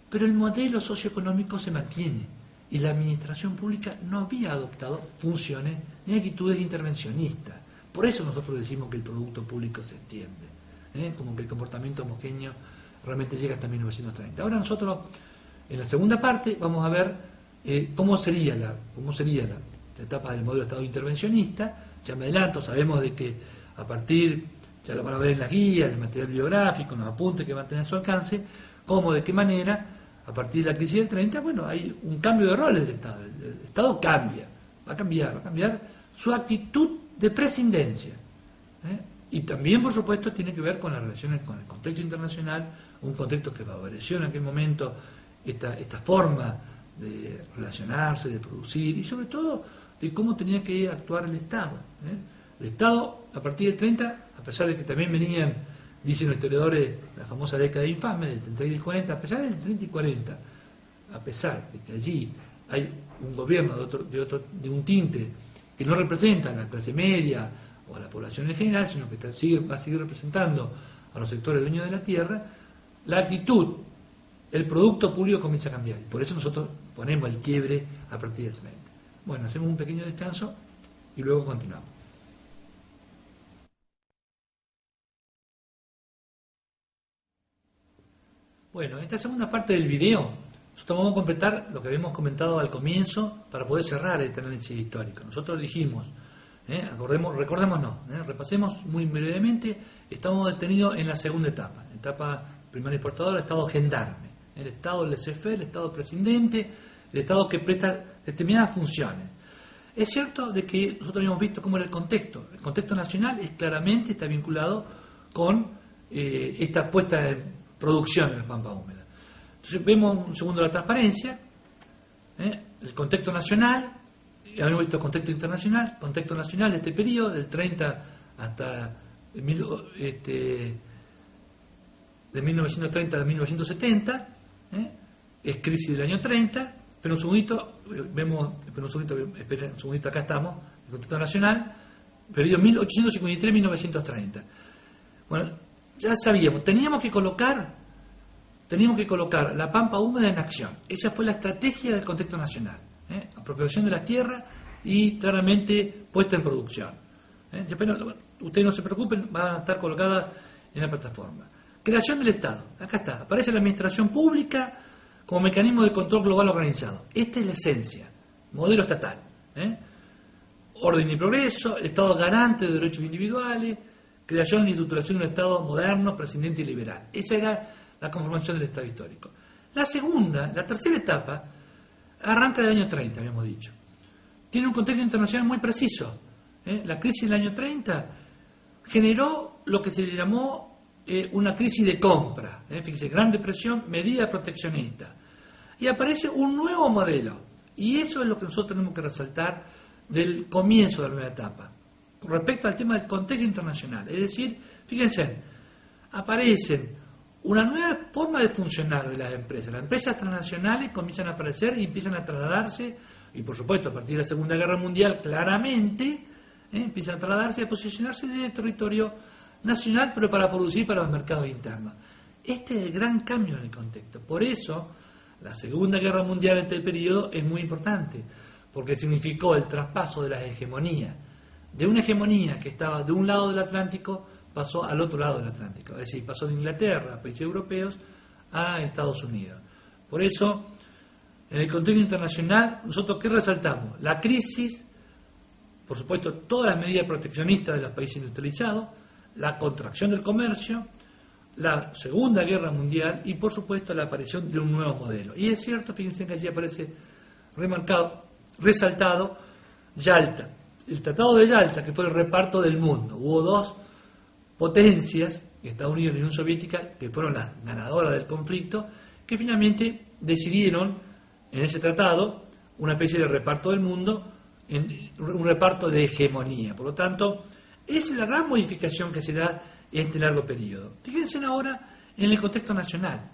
Pero el modelo socioeconómico se mantiene y la administración pública no había adoptado funciones ni actitudes intervencionistas. Por eso nosotros decimos que el producto público se extiende, como que el comportamiento homogéneo realmente llega hasta 1930. Ahora nosotros, en la segunda parte, vamos a ver cómo sería la etapa del modelo de Estado intervencionista. Ya me adelanto, sabemos de que a partir, ya lo van a ver en las guías, el material bibliográfico, en los apuntes que van a tener a su alcance, cómo, de qué manera, a partir de la crisis del 30, bueno, hay un cambio de roles del Estado. El Estado cambia, va a cambiar su actitud de prescindencia. Y también, por supuesto, tiene que ver con las relaciones con el contexto internacional, un contexto que favoreció en aquel momento esta forma de relacionarse, de producir, y sobre todo de cómo tenía que actuar el Estado. El Estado, a partir del 30, a pesar de que también venían, dicen los historiadores, la famosa década infame del 30 y del 40, a pesar del 30 y 40, a pesar de que allí hay un gobierno de un tinte que no representa a la clase media o a la población en general, sino que va a seguir representando a los sectores dueños de la tierra, la actitud, el producto público comienza a cambiar. Y por eso nosotros ponemos el quiebre a partir del 30. Bueno, hacemos un pequeño descanso y luego continuamos. Bueno, en esta segunda parte del video, nosotros vamos a completar lo que habíamos comentado al comienzo para poder cerrar este análisis histórico. Nosotros dijimos, recordémonos, repasemos muy brevemente, estamos detenidos en la segunda etapa primaria exportadora, Estado gendarme, el Estado laissez-faire, el Estado prescindente, el Estado que presta determinadas funciones. Es cierto de que nosotros habíamos visto cómo era el contexto nacional está vinculado con esta puesta en producción de la pampa húmeda. Entonces vemos un segundo la transparencia, el contexto nacional, habíamos visto el contexto internacional, contexto nacional de este periodo, del 30 hasta de 1930 a 1970, es crisis del año 30, pero un segundito, acá estamos, el contexto nacional, periodo 1853-1930. Bueno, ya sabíamos, teníamos que colocar la pampa húmeda en acción. Esa fue la estrategia del contexto nacional, apropiación de las tierras y claramente puesta en producción. Ustedes no se preocupen, van a estar colocadas en la plataforma. Creación del Estado, acá está, aparece la administración pública como mecanismo de control global organizado. Esta es la esencia, modelo estatal. Orden y progreso, Estado garante de derechos individuales, creación y estructuración de un Estado moderno, prescindente y liberal. Esa era la conformación del Estado histórico. La tercera etapa, arranca del año 30, habíamos dicho. Tiene un contexto internacional muy preciso. La crisis del año 30 generó lo que se llamó una crisis de compra. Fíjense, Gran Depresión, medidas proteccionistas. Y aparece un nuevo modelo. Y eso es lo que nosotros tenemos que resaltar del comienzo de la nueva etapa. Con respecto al tema del contexto internacional. Es decir, fíjense, aparecen una nueva forma de funcionar de las empresas. Las empresas transnacionales comienzan a aparecer y empiezan a trasladarse, y por supuesto a partir de la Segunda Guerra Mundial claramente, empiezan a trasladarse y a posicionarse en el territorio nacional, pero para producir para los mercados internos. Este es el gran cambio en el contexto. Por eso, la Segunda Guerra Mundial en este periodo es muy importante, porque significó el traspaso de las hegemonías. De una hegemonía que estaba de un lado del Atlántico, pasó al otro lado del Atlántico. Es decir, pasó de Inglaterra, países europeos, a Estados Unidos. Por eso, en el contexto internacional, nosotros ¿qué resaltamos? La crisis, por supuesto, todas las medidas proteccionistas de los países industrializados, la contracción del comercio, la Segunda Guerra Mundial y, por supuesto, la aparición de un nuevo modelo. Y es cierto, fíjense que allí aparece resaltado Yalta. El Tratado de Yalta, que fue el reparto del mundo. Hubo dos potencias, Estados Unidos y la Unión Soviética, que fueron las ganadoras del conflicto, que finalmente decidieron en ese tratado una especie de reparto del mundo, un reparto de hegemonía. Por lo tanto, es la gran modificación que se da en este largo periodo. Fíjense ahora en el contexto nacional.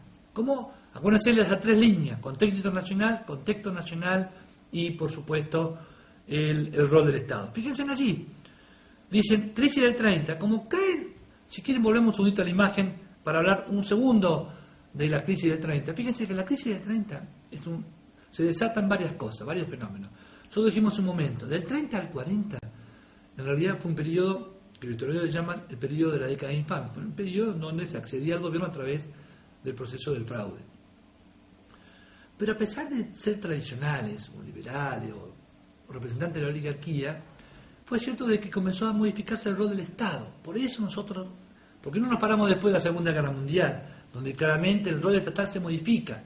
Acuérdense de las tres líneas: contexto nacional y, por supuesto, el rol del Estado. Fíjense allí. Dicen, crisis del 30, como caen, si quieren volvemos un segundito a la imagen para hablar un segundo de la crisis del 30. Fíjense que la crisis del 30 se desatan varias cosas, varios fenómenos. Nosotros dijimos un momento, del 30 al 40, en realidad fue un periodo que los historiadores llaman el periodo de la década infame. Fue un periodo donde se accedía al gobierno a través del proceso del fraude. Pero a pesar de ser tradicionales, o liberales, o representantes de la oligarquía, fue cierto de que comenzó a modificarse el rol del Estado. Por eso nosotros, ¿por qué no nos paramos después de la Segunda Guerra Mundial, donde claramente el rol estatal se modifica?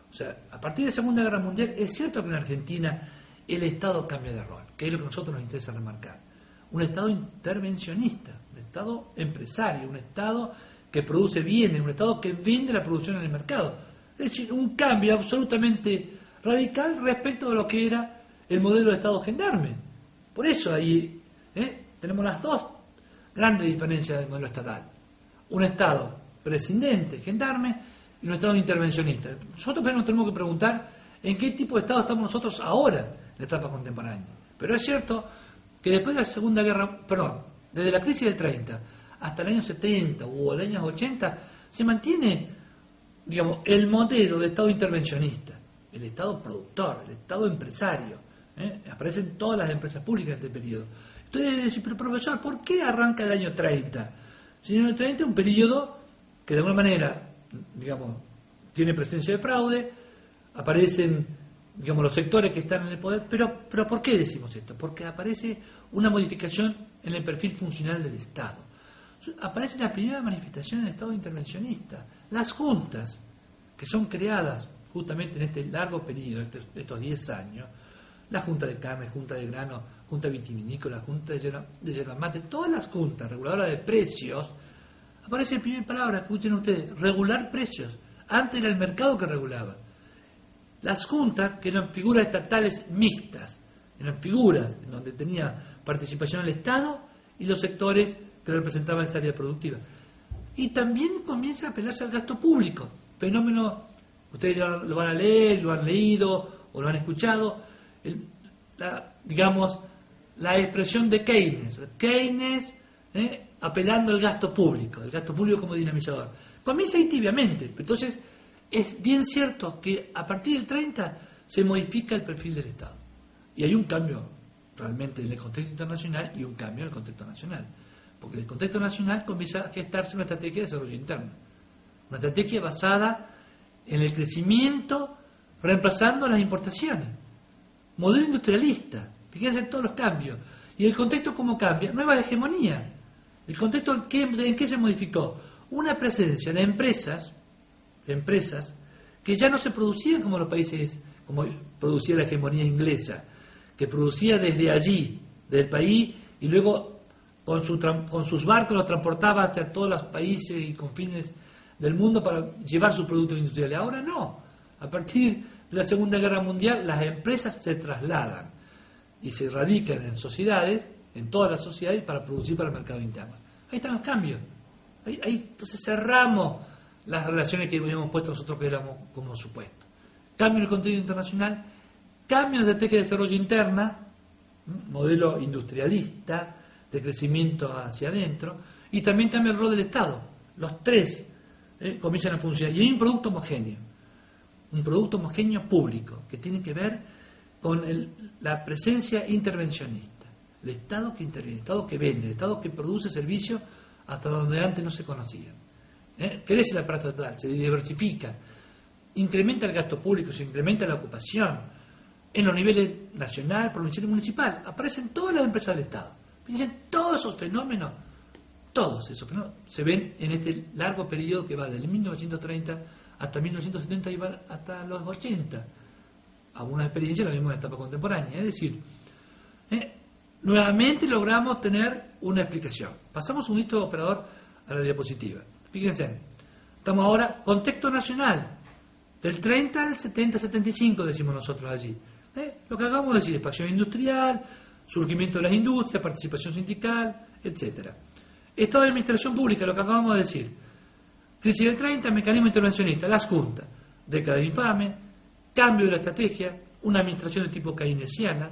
O sea, a partir de la Segunda Guerra Mundial es cierto que en Argentina el Estado cambia de rol, que es lo que a nosotros nos interesa remarcar. Un Estado intervencionista, un Estado empresario, un Estado que produce bienes, un Estado que vende la producción en el mercado. Es decir, un cambio absolutamente radical respecto de lo que era el modelo de Estado gendarme. Por eso ahí tenemos las dos grandes diferencias del modelo estatal. Un Estado prescindente, gendarme, y un Estado intervencionista. Nosotros nos tenemos que preguntar en qué tipo de Estado estamos nosotros ahora en la etapa contemporánea. Pero es cierto que después de la Segunda Guerra, desde la crisis del 30 hasta el año 70 o el año 80, se mantiene, digamos, el modelo de Estado intervencionista, el Estado productor, el Estado empresario. Aparecen todas las empresas públicas en este periodo. Entonces, decir, pero profesor, ¿por qué arranca el año 30? Si el año 30 es un periodo que de alguna manera, digamos, tiene presencia de fraude, aparecen, digamos, los sectores que están en el poder, pero ¿por qué decimos esto? Porque aparece una modificación en el perfil funcional del Estado. Aparece la primera manifestación del Estado intervencionista, las juntas, que son creadas justamente en este largo periodo, estos 10 años, la Junta de Carne, Junta de Grano, Junta Vitivinícola, Junta de Yerba Mate, todas las juntas reguladoras de precios, aparece en primera palabra, escuchen ustedes, regular precios. Antes era el mercado que regulaba. Las juntas, que eran figuras estatales mixtas, eran figuras en donde tenía participación el Estado y los sectores que representaban esa área productiva. Y también comienza a apelarse al gasto público, fenómeno, ustedes lo van a leer, lo han leído o lo han escuchado, la expresión de Keynes apelando al gasto público, el gasto público como dinamizador. Comienza ahí tibiamente, entonces es bien cierto que a partir del 30 se modifica el perfil del Estado. Y hay un cambio realmente en el contexto internacional y un cambio en el contexto nacional. Porque en el contexto nacional comienza a gestarse una estrategia de desarrollo interno. Una estrategia basada en el crecimiento, reemplazando las importaciones. Modelo industrialista. Fíjense en todos los cambios. Y el contexto cómo cambia. Nueva hegemonía. El contexto en qué se modificó. Una presencia de empresas que ya no se producían como los países, como producía la hegemonía inglesa, que producía desde allí, del país, y luego con sus barcos los transportaba hasta todos los países y confines del mundo para llevar sus productos industriales. Ahora no. A partir de la Segunda Guerra Mundial, las empresas se trasladan y se radican en sociedades, en todas las sociedades, para producir para el mercado interno. Ahí están los cambios. Ahí entonces cerramos las relaciones que habíamos puesto nosotros que éramos como supuesto. Cambio en el contexto internacional, cambio en la estrategia de desarrollo interna, modelo industrialista, de crecimiento hacia adentro, y también cambia el rol del Estado. Los tres comienzan a funcionar. Y hay un producto homogéneo público, que tiene que ver con la presencia intervencionista. El Estado que interviene, el Estado que vende, el Estado que produce servicios hasta donde antes no se conocían. Crece el aparato estatal, se diversifica, incrementa el gasto público, se incrementa la ocupación en los niveles nacional, provincial y municipal. Aparecen todas las empresas del Estado. Fíjense, todos esos fenómenos se ven en este largo periodo que va desde 1930 hasta 1970 y va hasta los 80. Algunas experiencias las vimos en la etapa contemporánea. Es decir, nuevamente logramos tener una explicación. Pasamos un hito operador a la diapositiva. Fíjense, estamos ahora, contexto nacional, del 30 al 70-75 decimos nosotros allí. Lo que acabamos de decir, expansión industrial, surgimiento de las industrias, participación sindical, etcétera. Estado de administración pública, lo que acabamos de decir. Crisis del 30, mecanismo intervencionista, las juntas, década infame, cambio de la estrategia, una administración de tipo keynesiana,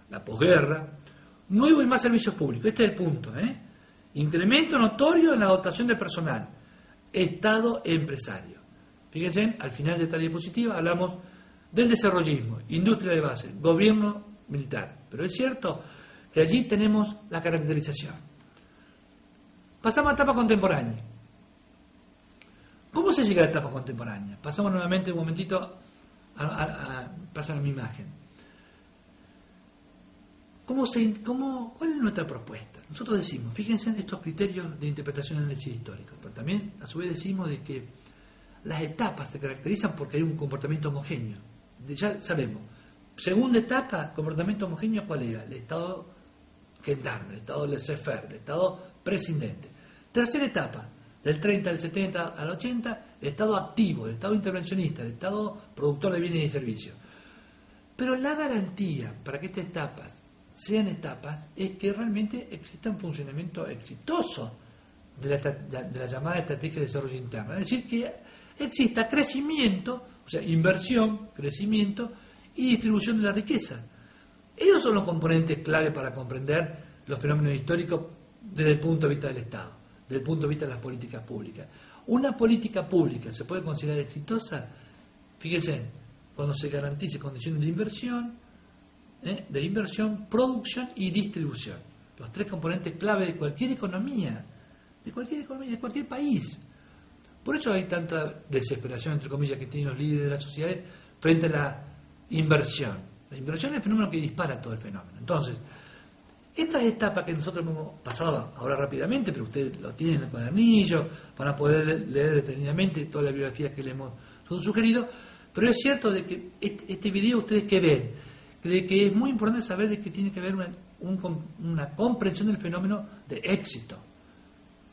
la posguerra, nuevo y más servicios públicos. Este es el punto. Incremento notorio en la dotación de personal, Estado empresario. Fíjense, al final de esta diapositiva hablamos del desarrollismo, industria de base, gobierno militar. Pero es cierto que allí tenemos la caracterización. Pasamos a etapa contemporánea. ¿Cómo se llega a la etapa contemporánea? Pasamos nuevamente un momentito pasan a mi imagen. ¿Cuál es nuestra propuesta? Nosotros decimos, fíjense en estos criterios de interpretación del análisis histórico, pero también a su vez decimos de que las etapas se caracterizan porque hay un comportamiento homogéneo. Ya sabemos. Segunda etapa, comportamiento homogéneo, ¿cuál era? El Estado gendarme, el Estado laissez-faire, el Estado prescindente. Tercera etapa, del 30 al 70 al 80, el Estado activo, el Estado intervencionista, el Estado productor de bienes y servicios. Pero la garantía para que estas etapas sean etapas es que realmente exista un funcionamiento exitoso de la llamada estrategia de desarrollo interno. Es decir, que exista crecimiento, o sea, inversión, crecimiento y distribución de la riqueza. Esos son los componentes clave para comprender los fenómenos históricos desde el punto de vista del Estado, desde el punto de vista de las políticas públicas. Una política pública se puede considerar exitosa, fíjense, cuando se garantice condiciones de inversión, producción y distribución. Los tres componentes clave de cualquier economía, de cualquier país. Por eso hay tanta desesperación, entre comillas, que tienen los líderes de las sociedades frente a la inversión. La inversión es el fenómeno que dispara todo el fenómeno. Entonces, esta etapa que nosotros hemos pasado ahora rápidamente, pero ustedes lo tienen en el cuadernillo, van a poder leer detenidamente toda la biografía que le hemos sugerido, pero es cierto de que este video ustedes que ven, de que es muy importante saber de que tiene que haber una comprensión del fenómeno de éxito.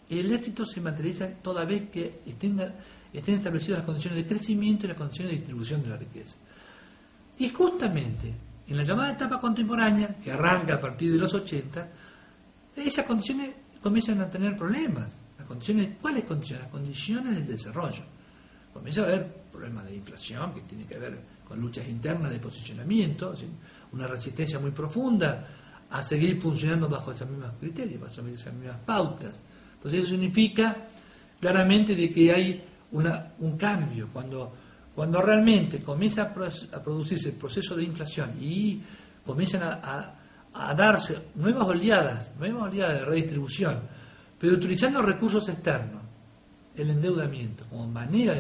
El éxito se materializa toda vez que estén establecidas las condiciones de crecimiento y las condiciones de distribución de la riqueza. Y justamente en la llamada etapa contemporánea, que arranca a partir de los 80, esas condiciones comienzan a tener problemas. ¿Cuáles condiciones? Las condiciones del desarrollo. Comienza a haber problemas de inflación, que tiene que ver con luchas internas de posicionamiento, una resistencia muy profunda a seguir funcionando bajo esos mismos criterios, bajo esas mismas pautas. Entonces eso significa claramente de que hay un cambio. Cuando realmente comienza a producirse el proceso de inflación y comienzan a darse nuevas oleadas de redistribución, pero utilizando recursos externos, el endeudamiento como manera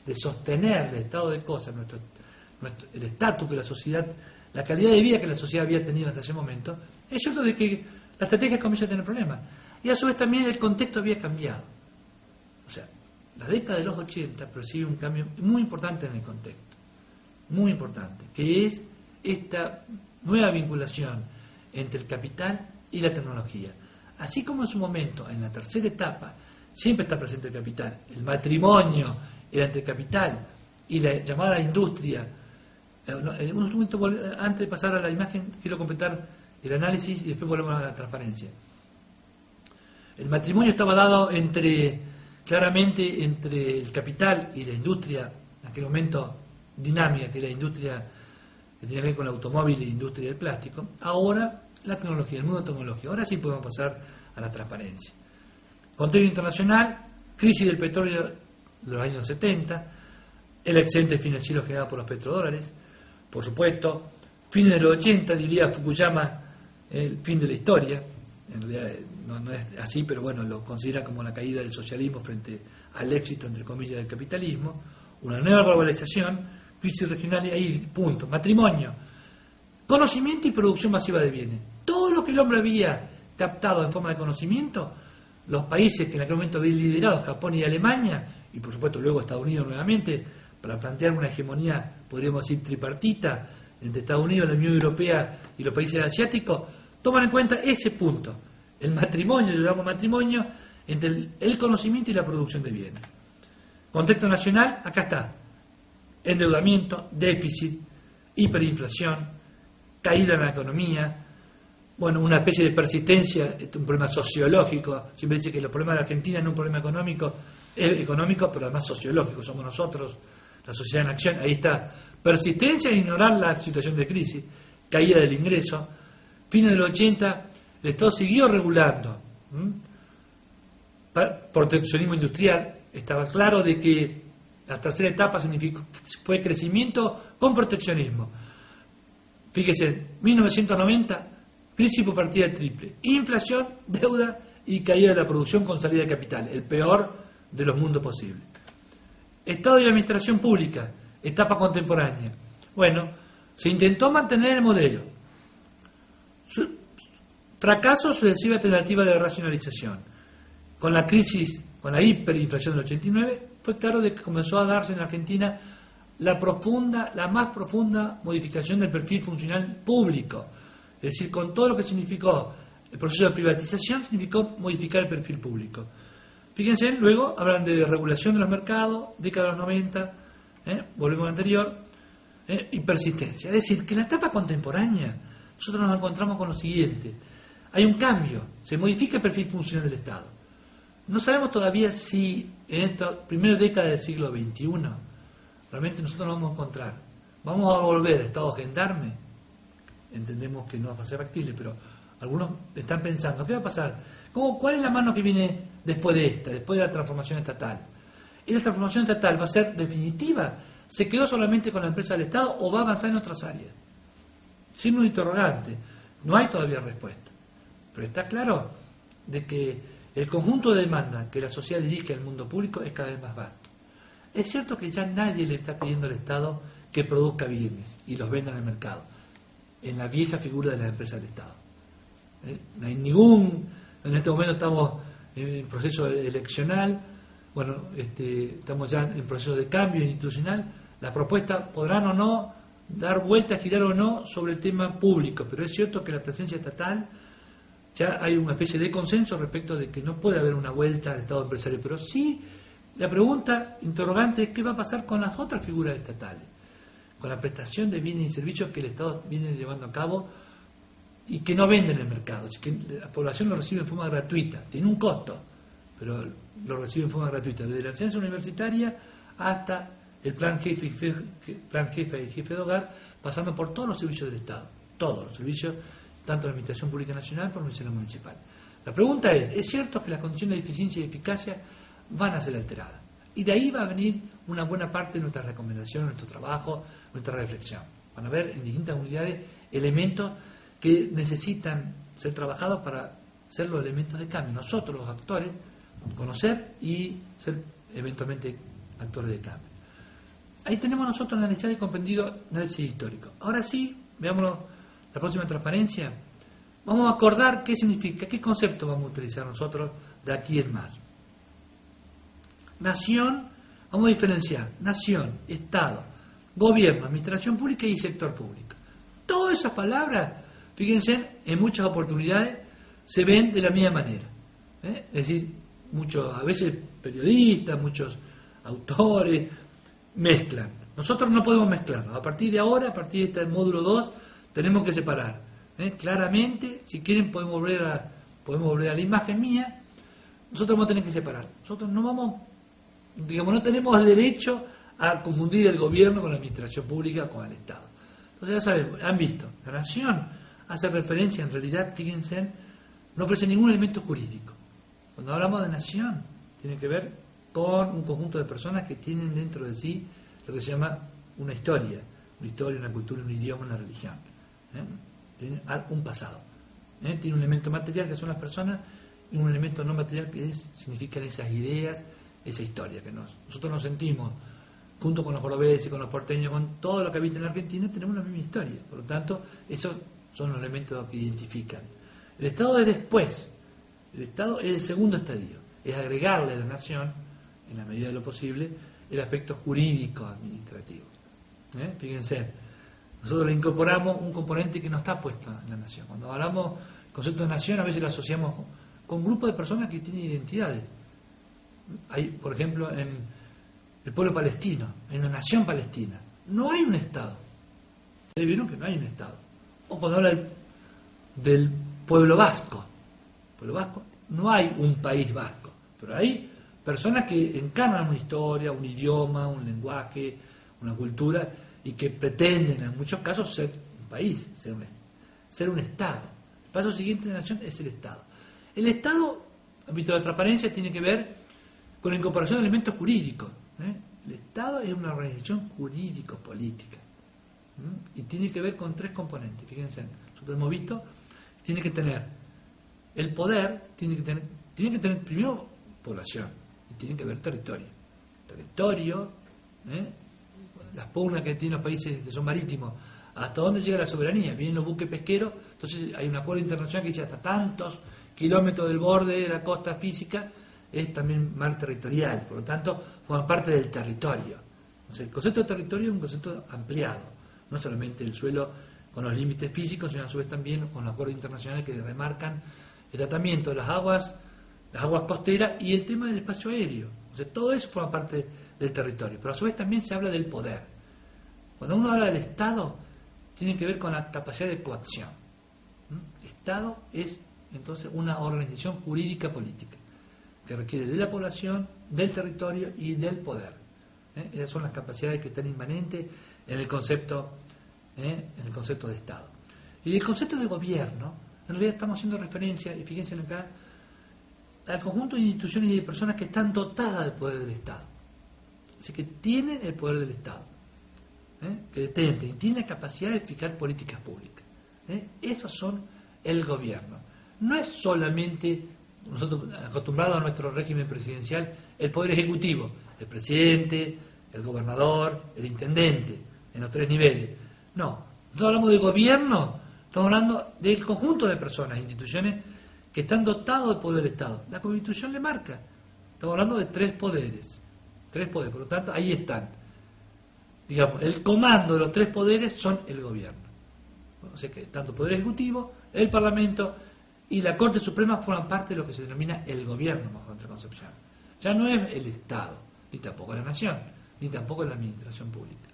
de sostener el estado de cosas, el estatus que la sociedad, la calidad de vida que la sociedad había tenido hasta ese momento, es cierto de que la estrategia comienza a tener problemas. Y a su vez también el contexto había cambiado. O sea, la década de los 80 percibe un cambio muy importante en el contexto, muy importante, que es esta nueva vinculación entre el capital y la tecnología. Así como en su momento, en la tercera etapa, siempre está presente el capital, el matrimonio entre el capital y la llamada industria. Un momento, antes de pasar a la imagen, quiero completar el análisis y después volvemos a la transparencia. El matrimonio estaba dado claramente entre el capital y la industria, en aquel momento dinámica, que era la industria que tenía que ver con el automóvil y la industria del plástico. Ahora la tecnología, el mundo tecnológico. Ahora sí podemos pasar a la transparencia. Contexto internacional, crisis del petróleo de los años 70, el excedente financiero generado por los petrodólares, por supuesto, fines de los 80, diría Fukuyama, el fin de la historia. En realidad no es así, pero bueno, lo considera como la caída del socialismo frente al éxito, entre comillas, del capitalismo, una nueva globalización, crisis regional, y ahí, punto. Matrimonio, conocimiento y producción masiva de bienes. Todo lo que el hombre había captado en forma de conocimiento, los países que en aquel momento habían liderado, Japón y Alemania, y por supuesto luego Estados Unidos nuevamente, para plantear una hegemonía, podríamos decir, tripartita, entre Estados Unidos, la Unión Europea y los países asiáticos, toman en cuenta ese punto, el matrimonio, lo llamamos matrimonio, entre el conocimiento y la producción de bienes. Contexto nacional, acá está, endeudamiento, déficit, hiperinflación, caída en la economía, bueno, una especie de persistencia, un problema sociológico. Siempre dice que los problemas de Argentina no es un problema económico, es económico, pero además sociológico, somos nosotros, la sociedad en acción. Ahí está, persistencia e ignorar la situación de crisis, caída del ingreso. Fines de los 80, el Estado siguió regulando, proteccionismo industrial. Estaba claro de que la tercera etapa fue crecimiento con proteccionismo. Fíjese, 1990, crisis por partida triple, inflación, deuda y caída de la producción con salida de capital, el peor de los mundos posibles. Estado y administración pública, etapa contemporánea. Bueno, se intentó mantener el modelo. Fracaso sucesiva alternativa de racionalización. Con la crisis, con la hiperinflación del 89, fue claro de que comenzó a darse en Argentina la más profunda modificación del perfil funcional público. Es decir, con todo lo que significó el proceso de privatización, significó modificar el perfil público. Fíjense, luego hablan de regulación de los mercados, década de los 90, volvemos al anterior, y persistencia. Es decir, que en la etapa contemporánea nosotros nos encontramos con lo siguiente: hay un cambio, se modifica el perfil funcional del Estado. No sabemos todavía si en esta primera década del siglo XXI realmente nosotros nos vamos a encontrar. ¿Vamos a volver al Estado gendarme? Entendemos que no va a ser factible, pero algunos están pensando, ¿qué va a pasar? ¿Cuál es la mano que viene después de esta, después de la transformación estatal? ¿Y la transformación estatal va a ser definitiva? ¿Se quedó solamente con la empresa del Estado o va a avanzar en otras áreas? Sin un interrogante, no hay todavía respuesta. Pero está claro de que el conjunto de demandas que la sociedad dirige al mundo público es cada vez más vasto. Es cierto que ya nadie le está pidiendo al Estado que produzca bienes y los venda en el mercado, en la vieja figura de la empresa del Estado. No hay en este momento estamos en proceso eleccional, bueno, estamos ya en proceso de cambio institucional. Las propuestas podrán o no dar vueltas, girar o no sobre el tema público, pero es cierto que la presencia estatal, ya hay una especie de consenso respecto de que no puede haber una vuelta al Estado empresario, pero sí la pregunta interrogante es qué va a pasar con las otras figuras estatales, con la prestación de bienes y servicios que el Estado viene llevando a cabo y que no vende en el mercado. Es que la población lo recibe en forma gratuita, tiene un costo, pero lo recibe en forma gratuita, desde la enseñanza universitaria hasta el plan jefe y jefe de hogar, pasando por todos los servicios del Estado, todos los servicios, tanto la Administración Pública Nacional como la Administración Municipal. La pregunta es cierto que las condiciones de eficiencia y eficacia van a ser alteradas? Y de ahí va a venir una buena parte de nuestras recomendaciones, nuestro trabajo, nuestra reflexión. Van a haber en distintas unidades elementos que necesitan ser trabajados para ser los elementos de cambio. Nosotros, los actores, conocer y ser eventualmente actores de cambio. Ahí tenemos nosotros analizado y comprendido análisis histórico. Ahora sí, veámoslo, la próxima transparencia. Vamos a acordar qué significa, qué concepto vamos a utilizar nosotros de aquí en más. Nación, vamos a diferenciar nación, Estado, gobierno, administración pública y sector público. Todas esas palabras, fíjense, en muchas oportunidades se ven de la misma manera. Es decir, a veces periodistas, muchos autores mezclan. Nosotros no podemos mezclarnos. A partir de ahora, a partir de este módulo 2, tenemos que separar. Claramente, si quieren podemos volver a la imagen mía. Nosotros vamos a tener que separar. Nosotros no tenemos el derecho a confundir el gobierno con la administración pública o con el Estado. Entonces ya saben, han visto, la nación hace referencia, en realidad, fíjense, no ofrece ningún elemento jurídico. Cuando hablamos de nación, tiene que ver con un conjunto de personas que tienen dentro de sí lo que se llama una historia, una cultura, un idioma, una religión. Tiene un pasado. Tiene un elemento material que son las personas y un elemento no material que significan esas ideas, esa historia que nosotros nos sentimos junto con los jorobeses, con los porteños, con todo lo que habita en la Argentina, tenemos la misma historia. Por lo tanto, esos son los elementos que identifican. El Estado es después. El Estado es el segundo estadio. Es agregarle a la nación, en la medida de lo posible, el aspecto jurídico administrativo. Fíjense, nosotros le incorporamos un componente que no está puesto en la nación. Cuando hablamos del concepto de nación, a veces lo asociamos con grupos de personas que tienen identidades. Hay, por ejemplo, en el pueblo palestino, en la nación palestina, no hay un Estado. Ustedes vieron que no hay un Estado. O cuando habla del pueblo vasco, no hay un país vasco, pero hay personas que encarnan una historia, un idioma, un lenguaje, una cultura, y que pretenden en muchos casos ser un país, ser un Estado. El paso siguiente de la nación es el Estado. El Estado, ámbito de la transparencia, tiene que ver con la incorporación de elementos jurídicos. El Estado es una organización jurídico-política y tiene que ver con tres componentes. Fíjense, nosotros hemos visto, tiene que tener el poder, tiene que tener primero población y tiene que ver territorio. Las pugnas que tienen los países que son marítimos, hasta dónde llega la soberanía. Vienen los buques pesqueros, entonces hay un acuerdo internacional que dice hasta tantos kilómetros del borde de la costa física es también mar territorial, por lo tanto forma parte del territorio. Entonces, el concepto de territorio es un concepto ampliado, no solamente el suelo con los límites físicos, sino a su vez también con los acuerdos internacionales que remarcan el tratamiento de las aguas costeras y el tema del espacio aéreo. Entonces, todo eso forma parte del territorio, pero a su vez también se habla del poder. Cuando uno habla del Estado, tiene que ver con la capacidad de coacción. El Estado es entonces una organización jurídica política que requiere de la población, del territorio y del poder. Esas son las capacidades que están inmanentes en el concepto de Estado. Y el concepto de gobierno, en realidad estamos haciendo referencia, y fíjense acá, al conjunto de instituciones y de personas que están dotadas del poder del Estado. Así que tienen el poder del Estado, que detenten y tienen la capacidad de fijar políticas públicas. Esos son el gobierno. No es solamente, nosotros acostumbrados a nuestro régimen presidencial, el poder ejecutivo, el presidente, el gobernador, el intendente, en los tres niveles. No, nosotros hablamos de gobierno, estamos hablando del conjunto de personas, instituciones que están dotados del poder del Estado. La Constitución le marca, estamos hablando de tres poderes, por lo tanto ahí están. Digamos, el comando de los tres poderes son el gobierno. O sea que tanto el Poder Ejecutivo, el Parlamento y la Corte Suprema forman parte de lo que se denomina el gobierno bajo nuestra concepción. Ya no es el Estado, ni tampoco la nación, ni tampoco la administración pública.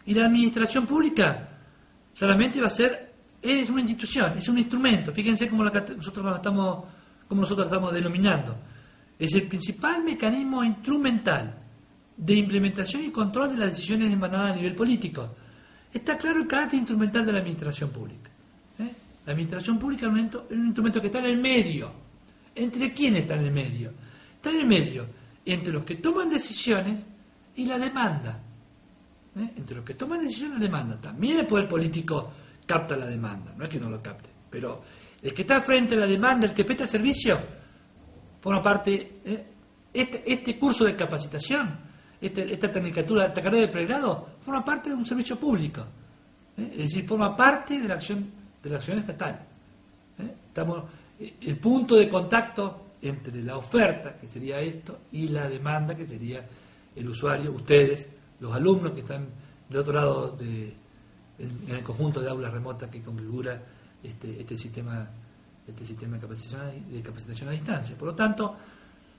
Y la administración pública solamente va a ser, es una institución, es un instrumento. Fíjense cómo nosotros la estamos denominando. Es el principal mecanismo instrumental de implementación y control de las decisiones emanadas a nivel político. Está claro el carácter instrumental de la administración pública. La administración pública es un instrumento que está en el medio. ¿Entre quiénes está en el medio? Está en el medio entre los que toman decisiones y la demanda. Entre los que toman decisiones y la demanda. También el poder político capta la demanda, no es que no lo capte, pero el que está frente a la demanda, el que presta el servicio, forma parte. Este curso de capacitación, esta carrera de pregrado, forma parte de un servicio público. Es decir, forma parte de la acción estatal. Estamos el punto de contacto entre la oferta, que sería esto, y la demanda, que sería el usuario, ustedes, los alumnos que están del otro lado en el conjunto de aulas remotas que configura este sistema de capacitación a distancia. Por lo tanto,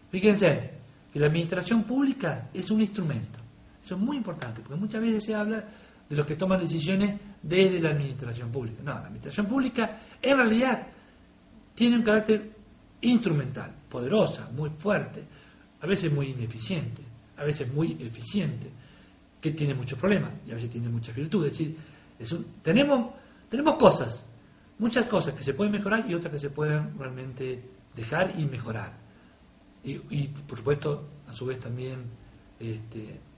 fíjense que la administración pública es un instrumento. Eso es muy importante, porque muchas veces se habla de los que toman decisiones desde la administración pública. No, la administración pública en realidad tiene un carácter instrumental, poderosa, muy fuerte, a veces muy ineficiente, a veces muy eficiente, que tiene muchos problemas y a veces tiene muchas virtudes. Es decir, tenemos cosas, muchas cosas que se pueden mejorar y otras que se pueden realmente dejar y mejorar. y por supuesto, a su vez también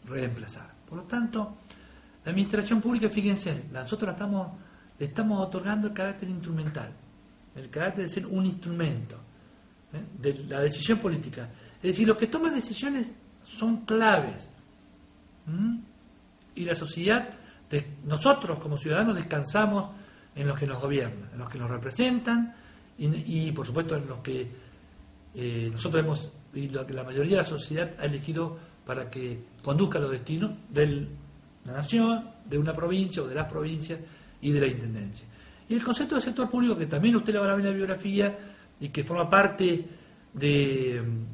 reemplazar. Por lo tanto, la administración pública, fíjense, nosotros le estamos otorgando el carácter instrumental, el carácter de ser un instrumento de la decisión política. Es decir, los que toman decisiones son claves. Y la sociedad, nosotros como ciudadanos descansamos en los que nos gobiernan, en los que nos representan y por supuesto en los que nosotros hemos, y lo que la mayoría de la sociedad ha elegido para que conduzca los destinos de la nación, de una provincia o de las provincias y de la intendencia. Y el concepto de sector público, que también usted lo va a ver en la biografía y que forma parte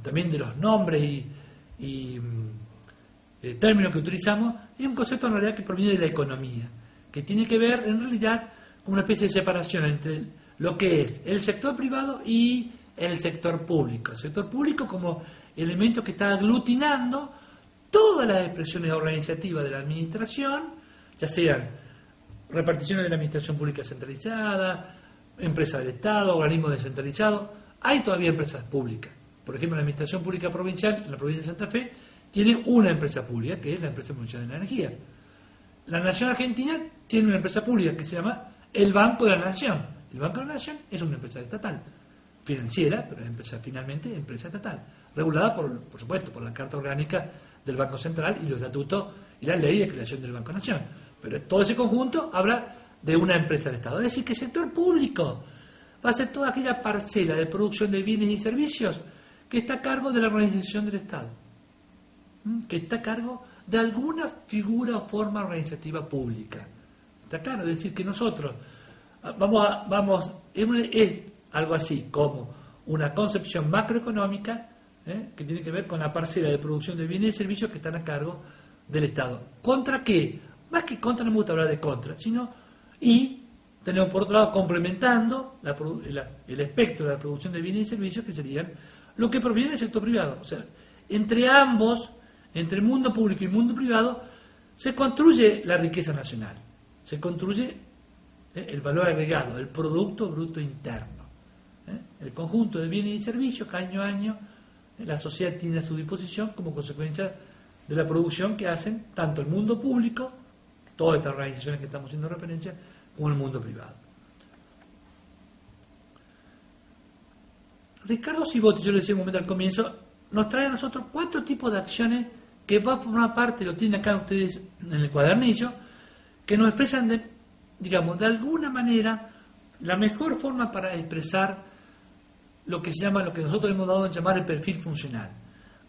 también de los nombres y términos que utilizamos, es un concepto en realidad que proviene de la economía, que tiene que ver en realidad con una especie de separación entre lo que es el sector privado y el sector público. El sector público como elemento que está aglutinando todas las expresiones organizativas de la administración, ya sean reparticiones de la administración pública centralizada, empresas del Estado, organismos descentralizados. Hay todavía empresas públicas. Por ejemplo, la administración pública provincial en la provincia de Santa Fe tiene una empresa pública, que es la empresa provincial de la energía. La Nación Argentina tiene una empresa pública que se llama el Banco de la Nación. El Banco de la Nación es una empresa estatal, financiera, pero es finalmente empresa estatal, regulada por supuesto por la Carta Orgánica del Banco Central y los estatutos y la ley de creación del Banco de la Nación. Pero todo ese conjunto habla de una empresa del Estado. Es decir, que el sector público va a ser toda aquella parcela de producción de bienes y servicios que está a cargo de la organización del Estado, que está a cargo de alguna figura o forma organizativa pública. Está claro, es decir, que nosotros es algo así como una concepción macroeconómica que tiene que ver con la parcela de producción de bienes y servicios que están a cargo del Estado. ¿Contra qué? Más que contra, no me gusta hablar de contra, sino y tenemos por otro lado complementando el espectro de la producción de bienes y servicios que serían lo que proviene del sector privado. O sea, entre ambos, entre mundo público y mundo privado, se construye la riqueza nacional, se construye el valor agregado, el Producto Bruto Interno, el conjunto de bienes y servicios que año a año la sociedad tiene a su disposición como consecuencia de la producción que hacen tanto el mundo público, todas estas organizaciones que estamos haciendo referencia, como el mundo privado. Ricardo Cibotti, yo le decía un momento al comienzo, nos trae a nosotros 4 tipos de acciones que va a formar parte, lo tienen acá ustedes en el cuadernillo, que nos expresan de alguna manera la mejor forma para expresar lo que se llama, lo que nosotros hemos dado en llamar el perfil funcional.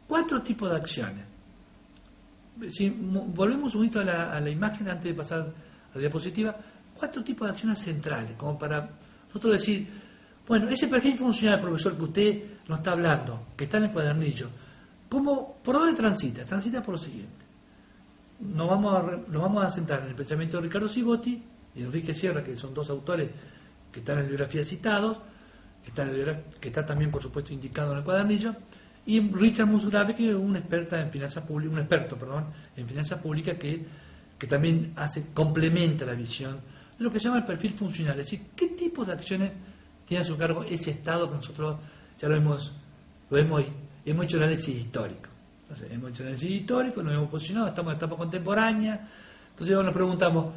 4 tipos de acciones. Si volvemos un poquito a la imagen antes de pasar a la diapositiva, 4 tipos de acciones centrales, como para nosotros decir, bueno, ese perfil funcional, profesor, que usted nos está hablando, que está en el cuadernillo, ¿por dónde transita? Transita por lo siguiente. Nos vamos a centrar en el pensamiento de Ricardo Cibotti y Enrique Sierra, que son 2 autores que están en la biografía citados, que está también, por supuesto, indicado en el cuadernillo, y Richard Musgrave, que es un experto en finanzas públicas que también complementa la visión de lo que se llama el perfil funcional, es decir, qué tipo de acciones tiene a su cargo ese Estado que nosotros ya hemos hecho un análisis histórico. Entonces, hemos hecho un análisis histórico, nos hemos posicionado, estamos en etapa contemporánea, entonces nos preguntamos,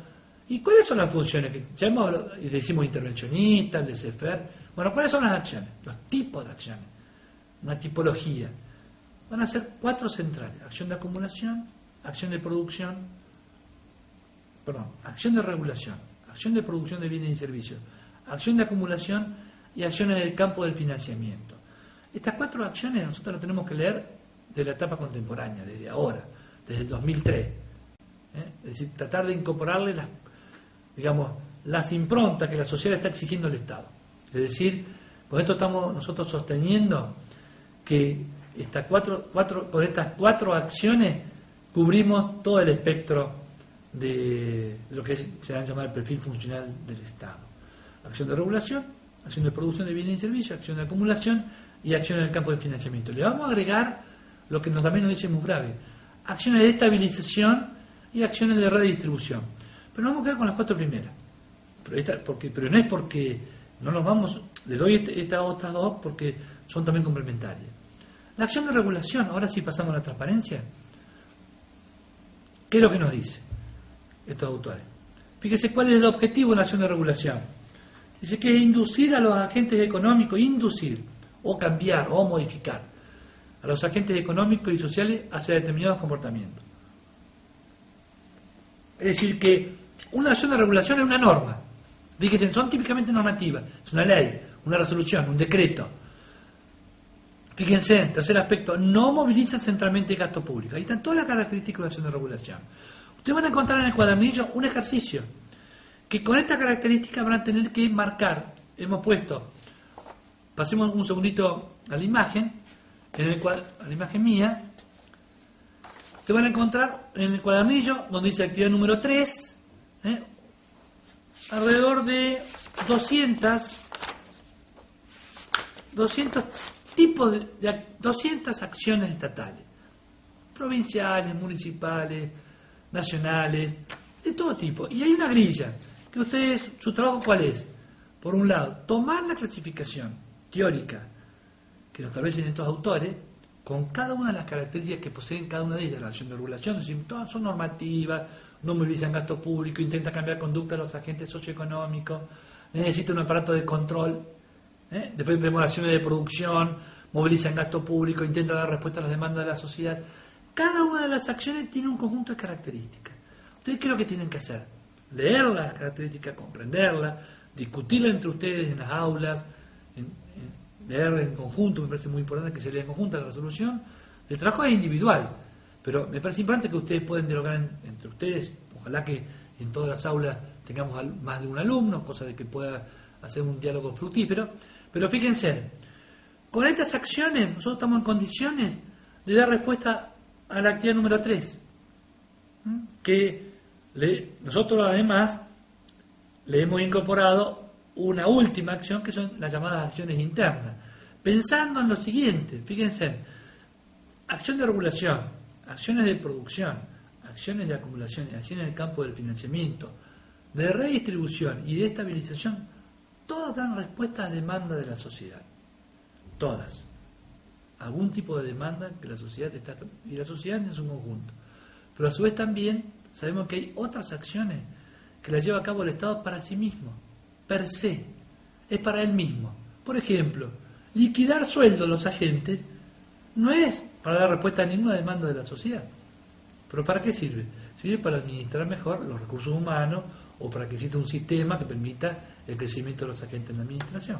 ¿y cuáles son las funciones? Que ya decimos intervencionistas, laissez-faire. Bueno, ¿cuáles son las acciones? Los tipos de acciones. Una tipología. Van a ser 4 centrales: acción de acumulación, acción de producción, acción de regulación, acción de producción de bienes y servicios, acción de acumulación y acción en el campo del financiamiento. Estas 4 acciones nosotros las tenemos que leer de la etapa contemporánea, desde ahora, desde el 2003. Es decir, tratar de incorporarle las improntas que la sociedad está exigiendo al Estado. Es decir, con esto estamos nosotros sosteniendo que con estas 4 acciones cubrimos todo el espectro de lo que se va a llamar el perfil funcional del Estado. Acción de regulación, acción de producción de bienes y servicios, acción de acumulación y acción en el campo del financiamiento. Le vamos a agregar lo que también nos dice Musgrave: acciones de estabilización y acciones de redistribución. Pero nos vamos a quedar con las 4 primeras. Pero no es porque no nos vamos, le doy estas otras 2 porque son también complementarias. La acción de regulación, ahora sí pasamos a la transparencia. ¿Qué es lo que nos dice estos autores? Fíjese cuál es el objetivo de la acción de regulación. Dice que es inducir a los agentes económicos, inducir, o cambiar, o modificar a los agentes económicos y sociales hacia determinados comportamientos. Es decir, que una acción de regulación es una norma. Fíjense, son típicamente normativas. Es una ley, una resolución, un decreto. Fíjense, tercer aspecto, no movilizan centralmente el gasto público. Ahí están todas las características de la acción de regulación. Ustedes van a encontrar en el cuadernillo un ejercicio que con estas características van a tener que marcar. Hemos puesto, pasemos un segundito a la imagen, a la imagen mía. Te van a encontrar en el cuadernillo donde dice actividad número 3, alrededor de 200 tipos de 200 acciones estatales, provinciales, municipales, nacionales, de todo tipo. Y hay una grilla, que ustedes, su trabajo ¿cuál es? Por un lado, tomar la clasificación teórica que nos establecen estos autores, con cada una de las características que poseen cada una de ellas, la acción de regulación, es decir, todas son normativas, no movilizan gasto público, intenta cambiar conducta de los agentes socioeconómicos, necesita un aparato de control, después vemos acciones de producción, movilizan gasto público, intenta dar respuesta a las demandas de la sociedad. Cada una de las acciones tiene un conjunto de características. ¿Ustedes qué es lo que tienen que hacer? Leer las características, comprenderlas, discutirlas entre ustedes en las aulas, leer en conjunto. Me parece muy importante que se lea en conjunto la resolución. El trabajo es individual, pero me parece importante que ustedes puedan dialogar entre ustedes. Ojalá que en todas las aulas tengamos más de un alumno, cosa de que pueda hacer un diálogo fructífero. Pero fíjense, con estas acciones nosotros estamos en condiciones de dar respuesta a la actividad número 3, que nosotros además le hemos incorporado una última acción, que son las llamadas acciones internas, pensando en lo siguiente. Fíjense, acción de regulación, acciones de producción, acciones de acumulación, acciones en el campo del financiamiento, de redistribución y de estabilización, todas dan respuesta a demanda de la sociedad. Todas. Algún tipo de demanda que la sociedad está, y la sociedad en su conjunto. Pero a su vez también sabemos que hay otras acciones que las lleva a cabo el Estado para sí mismo, per se, es para él mismo. Por ejemplo, liquidar sueldos a los agentes no es para dar respuesta a ninguna demanda de la sociedad. ¿Pero para qué sirve? Sirve para administrar mejor los recursos humanos o para que exista un sistema que permita el crecimiento de los agentes en la administración.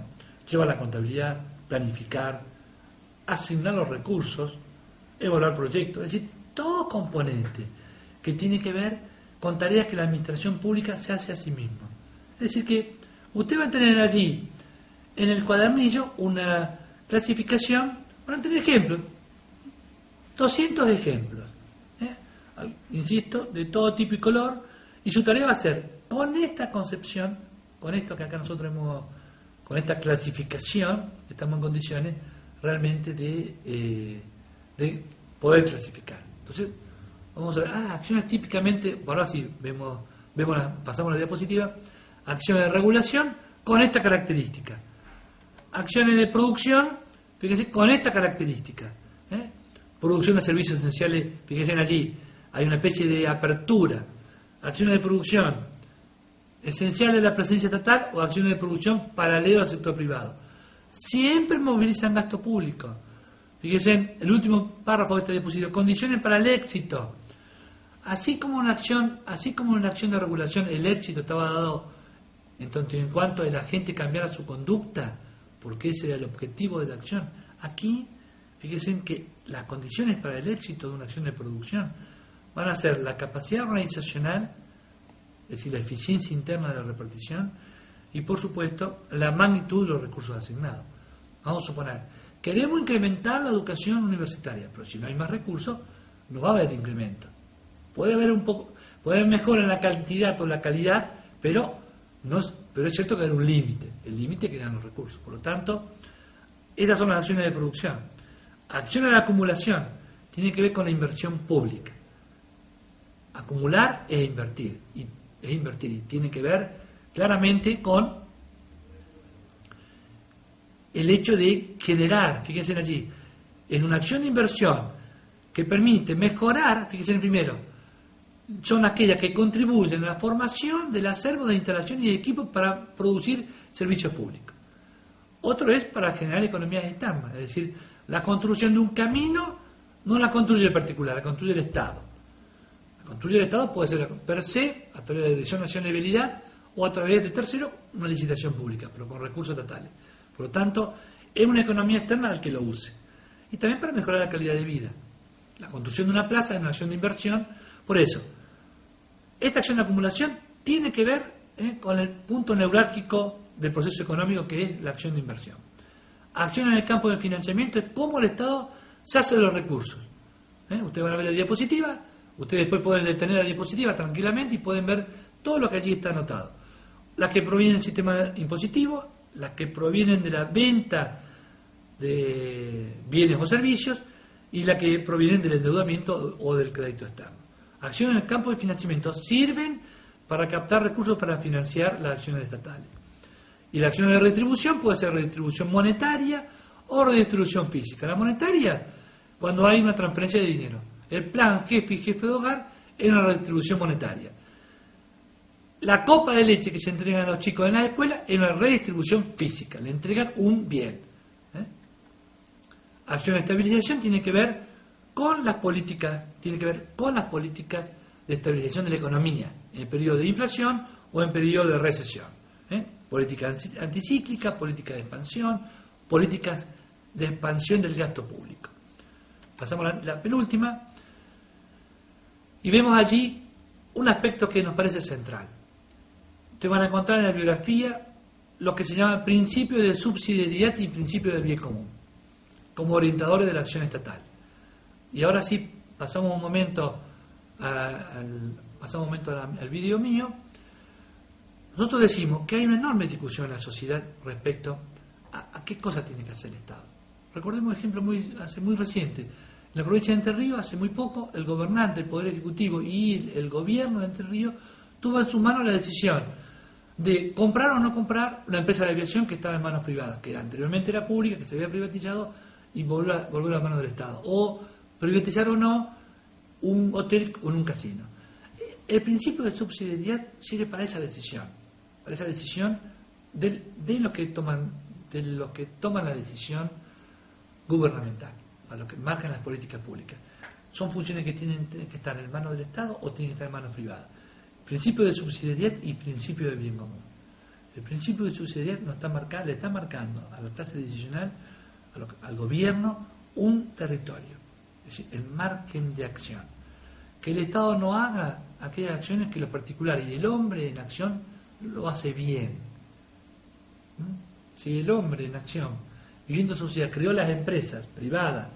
Lleva la contabilidad, planificar, asignar los recursos, evaluar proyectos, es decir, todo componente que tiene que ver con tareas que la administración pública se hace a sí misma. Es decir, que usted va a tener allí, en el cuadernillo, una clasificación, van a tener ejemplos, 200 ejemplos, insisto, de todo tipo y color, y su tarea va a ser, con esta concepción, con esto que acá nosotros hemos, con esta clasificación, estamos en condiciones realmente de poder clasificar. Entonces, vamos a ver, acciones típicamente, ahora sí, pasamos a la diapositiva, acciones de regulación con esta característica, acciones de producción, fíjense, con esta característica, producción de servicios esenciales, fíjense allí, hay una especie de apertura, acciones de producción esenciales de la presencia estatal o acciones de producción paralelas al sector privado. Siempre movilizan gasto público. Fíjense, el último párrafo de esta diapositiva, condiciones para el éxito. Así como en una acción de regulación el éxito estaba dado en tanto y en cuanto el agente cambiara su conducta, porque ese era el objetivo de la acción. Aquí, fíjense que las condiciones para el éxito de una acción de producción van a ser la capacidad organizacional, es decir, la eficiencia interna de la repartición, y por supuesto la magnitud de los recursos asignados. Vamos a suponer, queremos incrementar la educación universitaria, pero si no hay más recursos, no va a haber incremento. Puede haber mejora en la cantidad o la calidad, pero es cierto que hay un límite, el límite que dan los recursos. Por lo tanto, estas son las acciones de producción. Acciones de acumulación tienen que ver con la inversión pública. Acumular es invertir, y tiene que ver claramente con el hecho de generar, fíjense allí, es una acción de inversión que permite mejorar, fíjense en el primero, son aquellas que contribuyen a la formación del acervo de instalación y de equipos para producir servicios públicos. Otro es para generar economías externas, es decir, la construcción de un camino no la construye el particular, la construye el Estado. La construye el Estado puede ser per se, a través de la Dirección Nacional de Vialidad, o a través de tercero, una licitación pública, pero con recursos estatales. Por lo tanto, es una economía externa al que lo use. Y también para mejorar la calidad de vida. La construcción de una plaza es una acción de inversión. Por eso, esta acción de acumulación tiene que ver con el punto neurálgico del proceso económico, que es la acción de inversión. Acción en el campo del financiamiento es cómo el Estado se hace de los recursos. Ustedes van a ver la diapositiva, ustedes después pueden detener la diapositiva tranquilamente y pueden ver todo lo que allí está anotado. Las que provienen del sistema impositivo, las que provienen de la venta de bienes o servicios y las que provienen del endeudamiento o del crédito externo. Acciones en el campo del financiamiento sirven para captar recursos para financiar las acciones estatales. Y la acción de redistribución puede ser redistribución monetaria o redistribución física. La monetaria, cuando hay una transferencia de dinero. El plan jefe y jefe de hogar es una redistribución monetaria. La copa de leche que se entregan a los chicos en la escuela es una redistribución física. Le entregan un bien. Acción de estabilización tiene que ver con las políticas, de estabilización de la economía en periodo de inflación o en periodo de recesión. Política anticíclica, política de expansión, políticas de expansión del gasto público. Pasamos a la penúltima y vemos allí un aspecto que nos parece central. Ustedes van a encontrar en la bibliografía lo que se llama principio de subsidiariedad y principio del bien común, como orientadores de la acción estatal. Y ahora sí, pasamos un momento al vídeo mío. Nosotros decimos que hay una enorme discusión en la sociedad respecto a qué cosa tiene que hacer el Estado. Recordemos un ejemplo muy reciente. En la provincia de Entre Ríos, hace muy poco, el gobernante, el Poder Ejecutivo y el gobierno de Entre Ríos tuvo en sus manos la decisión de comprar o no comprar una empresa de aviación que estaba en manos privadas, que anteriormente era pública, que se había privatizado y volver a manos del Estado. O privatizar o no un hotel o un casino. El principio de subsidiariedad sirve para esa decisión de los que toman la decisión gubernamental, a los que marcan las políticas públicas. Son funciones que tienen que estar en manos del Estado o tienen que estar en manos privadas. Principio de subsidiariedad y principio del bien común. El principio de subsidiariedad le está marcando a la clase decisional, al gobierno, un territorio, es decir, el margen de acción. Que el Estado no haga aquellas acciones que los particulares y el hombre en acción lo hace bien. Si el hombre en acción, viviendo en sociedad, creó las empresas privadas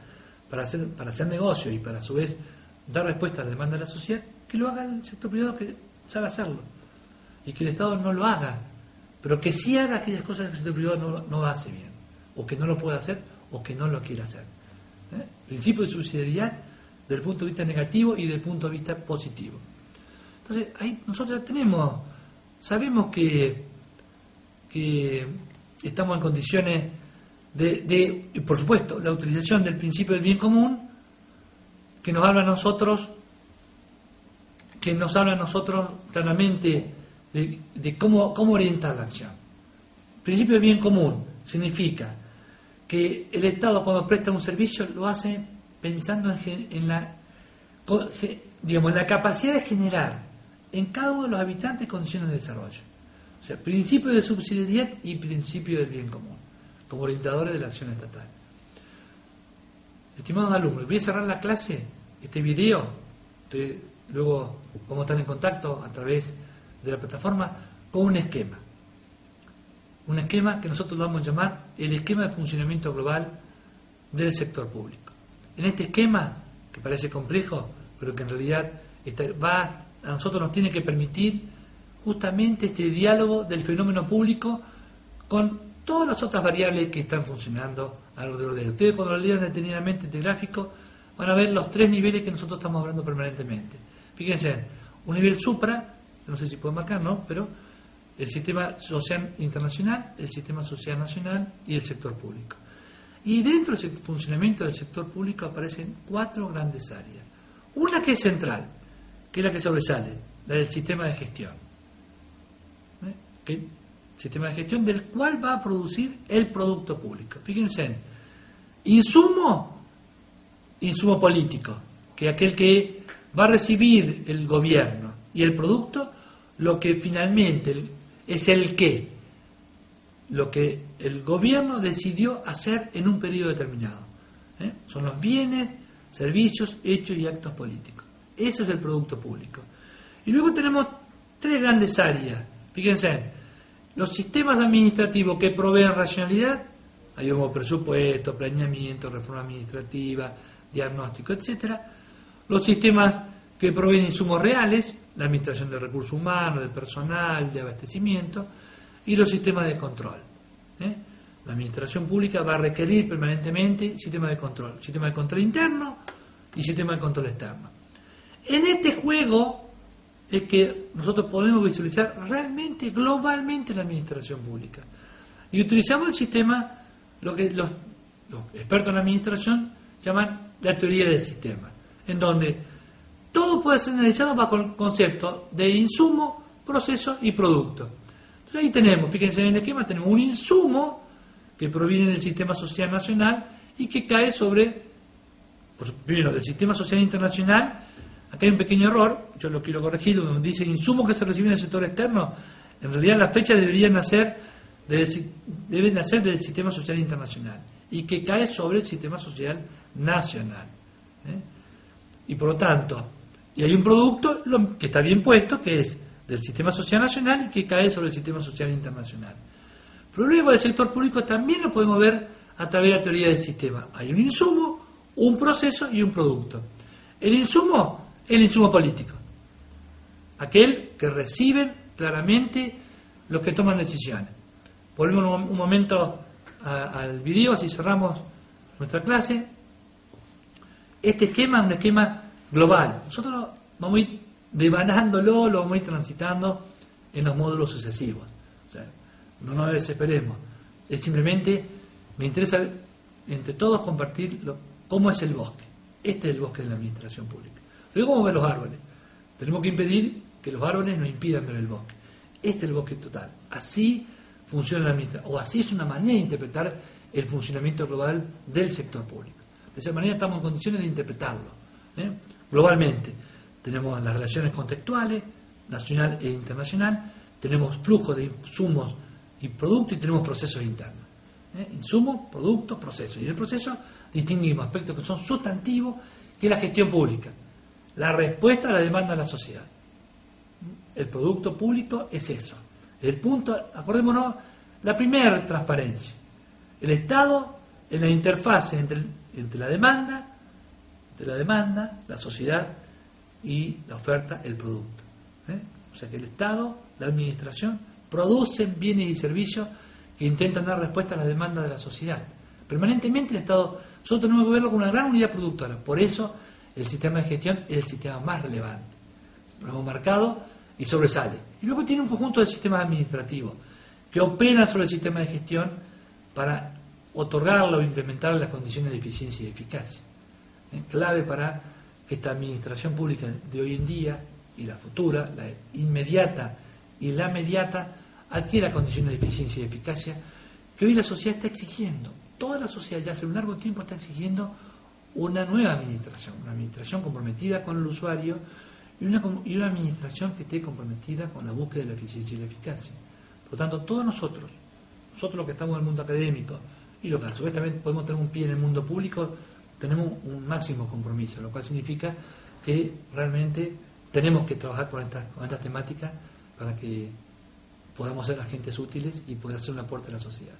para hacer negocio y para a su vez dar respuesta a la demanda de la sociedad, que lo haga el sector privado que sabe hacerlo. Y que el Estado no lo haga, pero que sí haga aquellas cosas que el sector privado no lo hace bien, o que no lo puede hacer, o que no lo quiere hacer. Principio de subsidiariedad del punto de vista negativo y del punto de vista positivo. Entonces, ahí nosotros sabemos que estamos en condiciones de, por supuesto, la utilización del principio del bien común, que nos habla a nosotros claramente de cómo orientar la acción. El principio del bien común significa que el Estado, cuando presta un servicio, lo hace pensando en la capacidad de generar en cada uno de los habitantes condiciones de desarrollo. O sea, principio de subsidiariedad y principio del bien común, como orientadores de la acción estatal. Estimados alumnos, voy a cerrar la clase, este video, luego vamos a estar en contacto a través de la plataforma con un esquema. Un esquema que nosotros vamos a llamar el esquema de funcionamiento global del sector público. En este esquema, que parece complejo, pero que en realidad a nosotros nos tiene que permitir justamente este diálogo del fenómeno público con todas las otras variables que están funcionando alrededor de él. Ustedes, cuando lo lean detenidamente este gráfico, van a ver los 3 niveles que nosotros estamos hablando permanentemente. Fíjense, un nivel supra, no sé si puedo marcar, ¿no? Pero el sistema social internacional, el sistema social nacional y el sector público. Y dentro del funcionamiento del sector público aparecen 4 grandes áreas. Una que es central, que es la que sobresale, la del sistema de gestión. Sistema de gestión del cual va a producir el producto público. Fíjense, insumo político, que es aquel que va a recibir el gobierno, y el producto, lo que finalmente es el qué, lo que el gobierno decidió hacer en un periodo determinado. Son los bienes, servicios, hechos y actos políticos. Eso es el producto público. Y luego tenemos 3 grandes áreas. Fíjense, los sistemas administrativos que proveen racionalidad, ahí vemos presupuesto, planeamiento, reforma administrativa, diagnóstico, etcétera. Los sistemas que proveen insumos reales, la administración de recursos humanos, de personal, de abastecimiento, y los sistemas de control. La administración pública va a requerir permanentemente sistema de control interno y sistema de control externo. En este juego es que nosotros podemos visualizar realmente, globalmente, la administración pública. Y utilizamos el sistema, lo que los expertos en administración llaman la teoría del sistema, en donde todo puede ser analizado bajo el concepto de insumo, proceso y producto. Entonces ahí tenemos, fíjense en el esquema, tenemos un insumo que proviene del sistema social nacional y que cae sobre, primero, del sistema social internacional. Acá hay un pequeño error, yo lo quiero corregir, donde dice insumos que se reciben en el sector externo. En realidad las fechas deben nacer del sistema social internacional y que cae sobre el sistema social nacional. Y por lo tanto, y hay un producto que está bien puesto, que es del sistema social nacional y que cae sobre el sistema social internacional. Pero luego el sector público también lo podemos ver a través de la teoría del sistema. Hay un insumo, un proceso y un producto. El insumo es el insumo político, aquel que reciben claramente los que toman decisiones. Volvemos un momento al video, así cerramos nuestra clase. Este esquema es un esquema global. Nosotros vamos a ir devanándolo, lo vamos a ir transitando en los módulos sucesivos. O sea, no nos desesperemos. Es simplemente, me interesa entre todos compartir cómo es el bosque. Este es el bosque de la administración pública. Luego vamos a ver los árboles. Tenemos que impedir que los árboles nos impidan ver el bosque. Este es el bosque total. Así funciona la administración, o así es una manera de interpretar el funcionamiento global del sector público. De esa manera estamos en condiciones de interpretarlo. Globalmente tenemos las relaciones contextuales, nacional e internacional, tenemos flujos de insumos y productos y tenemos procesos internos. Insumos, productos, procesos. Y en el proceso distinguimos aspectos que son sustantivos, que es la gestión pública, la respuesta a la demanda de la sociedad. El producto público es eso. El punto, acordémonos, la primera transparencia. El Estado en la interfase entre la demanda, la sociedad y la oferta, el producto. O sea que el Estado, la administración, producen bienes y servicios que intentan dar respuesta a la demanda de la sociedad. Permanentemente el Estado, nosotros tenemos que verlo como una gran unidad productora. Por eso el sistema de gestión es el sistema más relevante. Lo hemos marcado y sobresale. Y luego tiene un conjunto de sistemas administrativos que operan sobre el sistema de gestión para otorgarle o incrementar las condiciones de eficiencia y eficacia. Clave para que esta administración pública de hoy en día y la futura, la inmediata y la mediata, adquiera condiciones de eficiencia y eficacia que hoy la sociedad está exigiendo. Toda la sociedad ya hace un largo tiempo está exigiendo una nueva administración, una administración comprometida con el usuario y una administración que esté comprometida con la búsqueda de la eficiencia y la eficacia. Por lo tanto, todos nosotros los que estamos en el mundo académico y los que a su vez también podemos tener un pie en el mundo público, tenemos un máximo compromiso, lo cual significa que realmente tenemos que trabajar con estas temáticas para que podamos ser agentes útiles y poder hacer un aporte a la sociedad.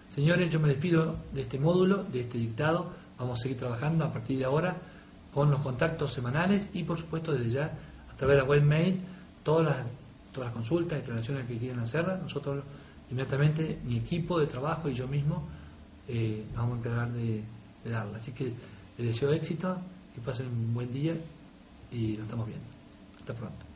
Señores, yo me despido de este módulo, de este dictado. Vamos a seguir trabajando a partir de ahora con los contactos semanales y, por supuesto, desde ya, a través de la webmail, todas las consultas y aclaraciones que quieran hacerlas. Nosotros, inmediatamente, mi equipo de trabajo y yo mismo, nos vamos a encargar de darlas. Así que les deseo éxito, que pasen un buen día y nos estamos viendo. Hasta pronto.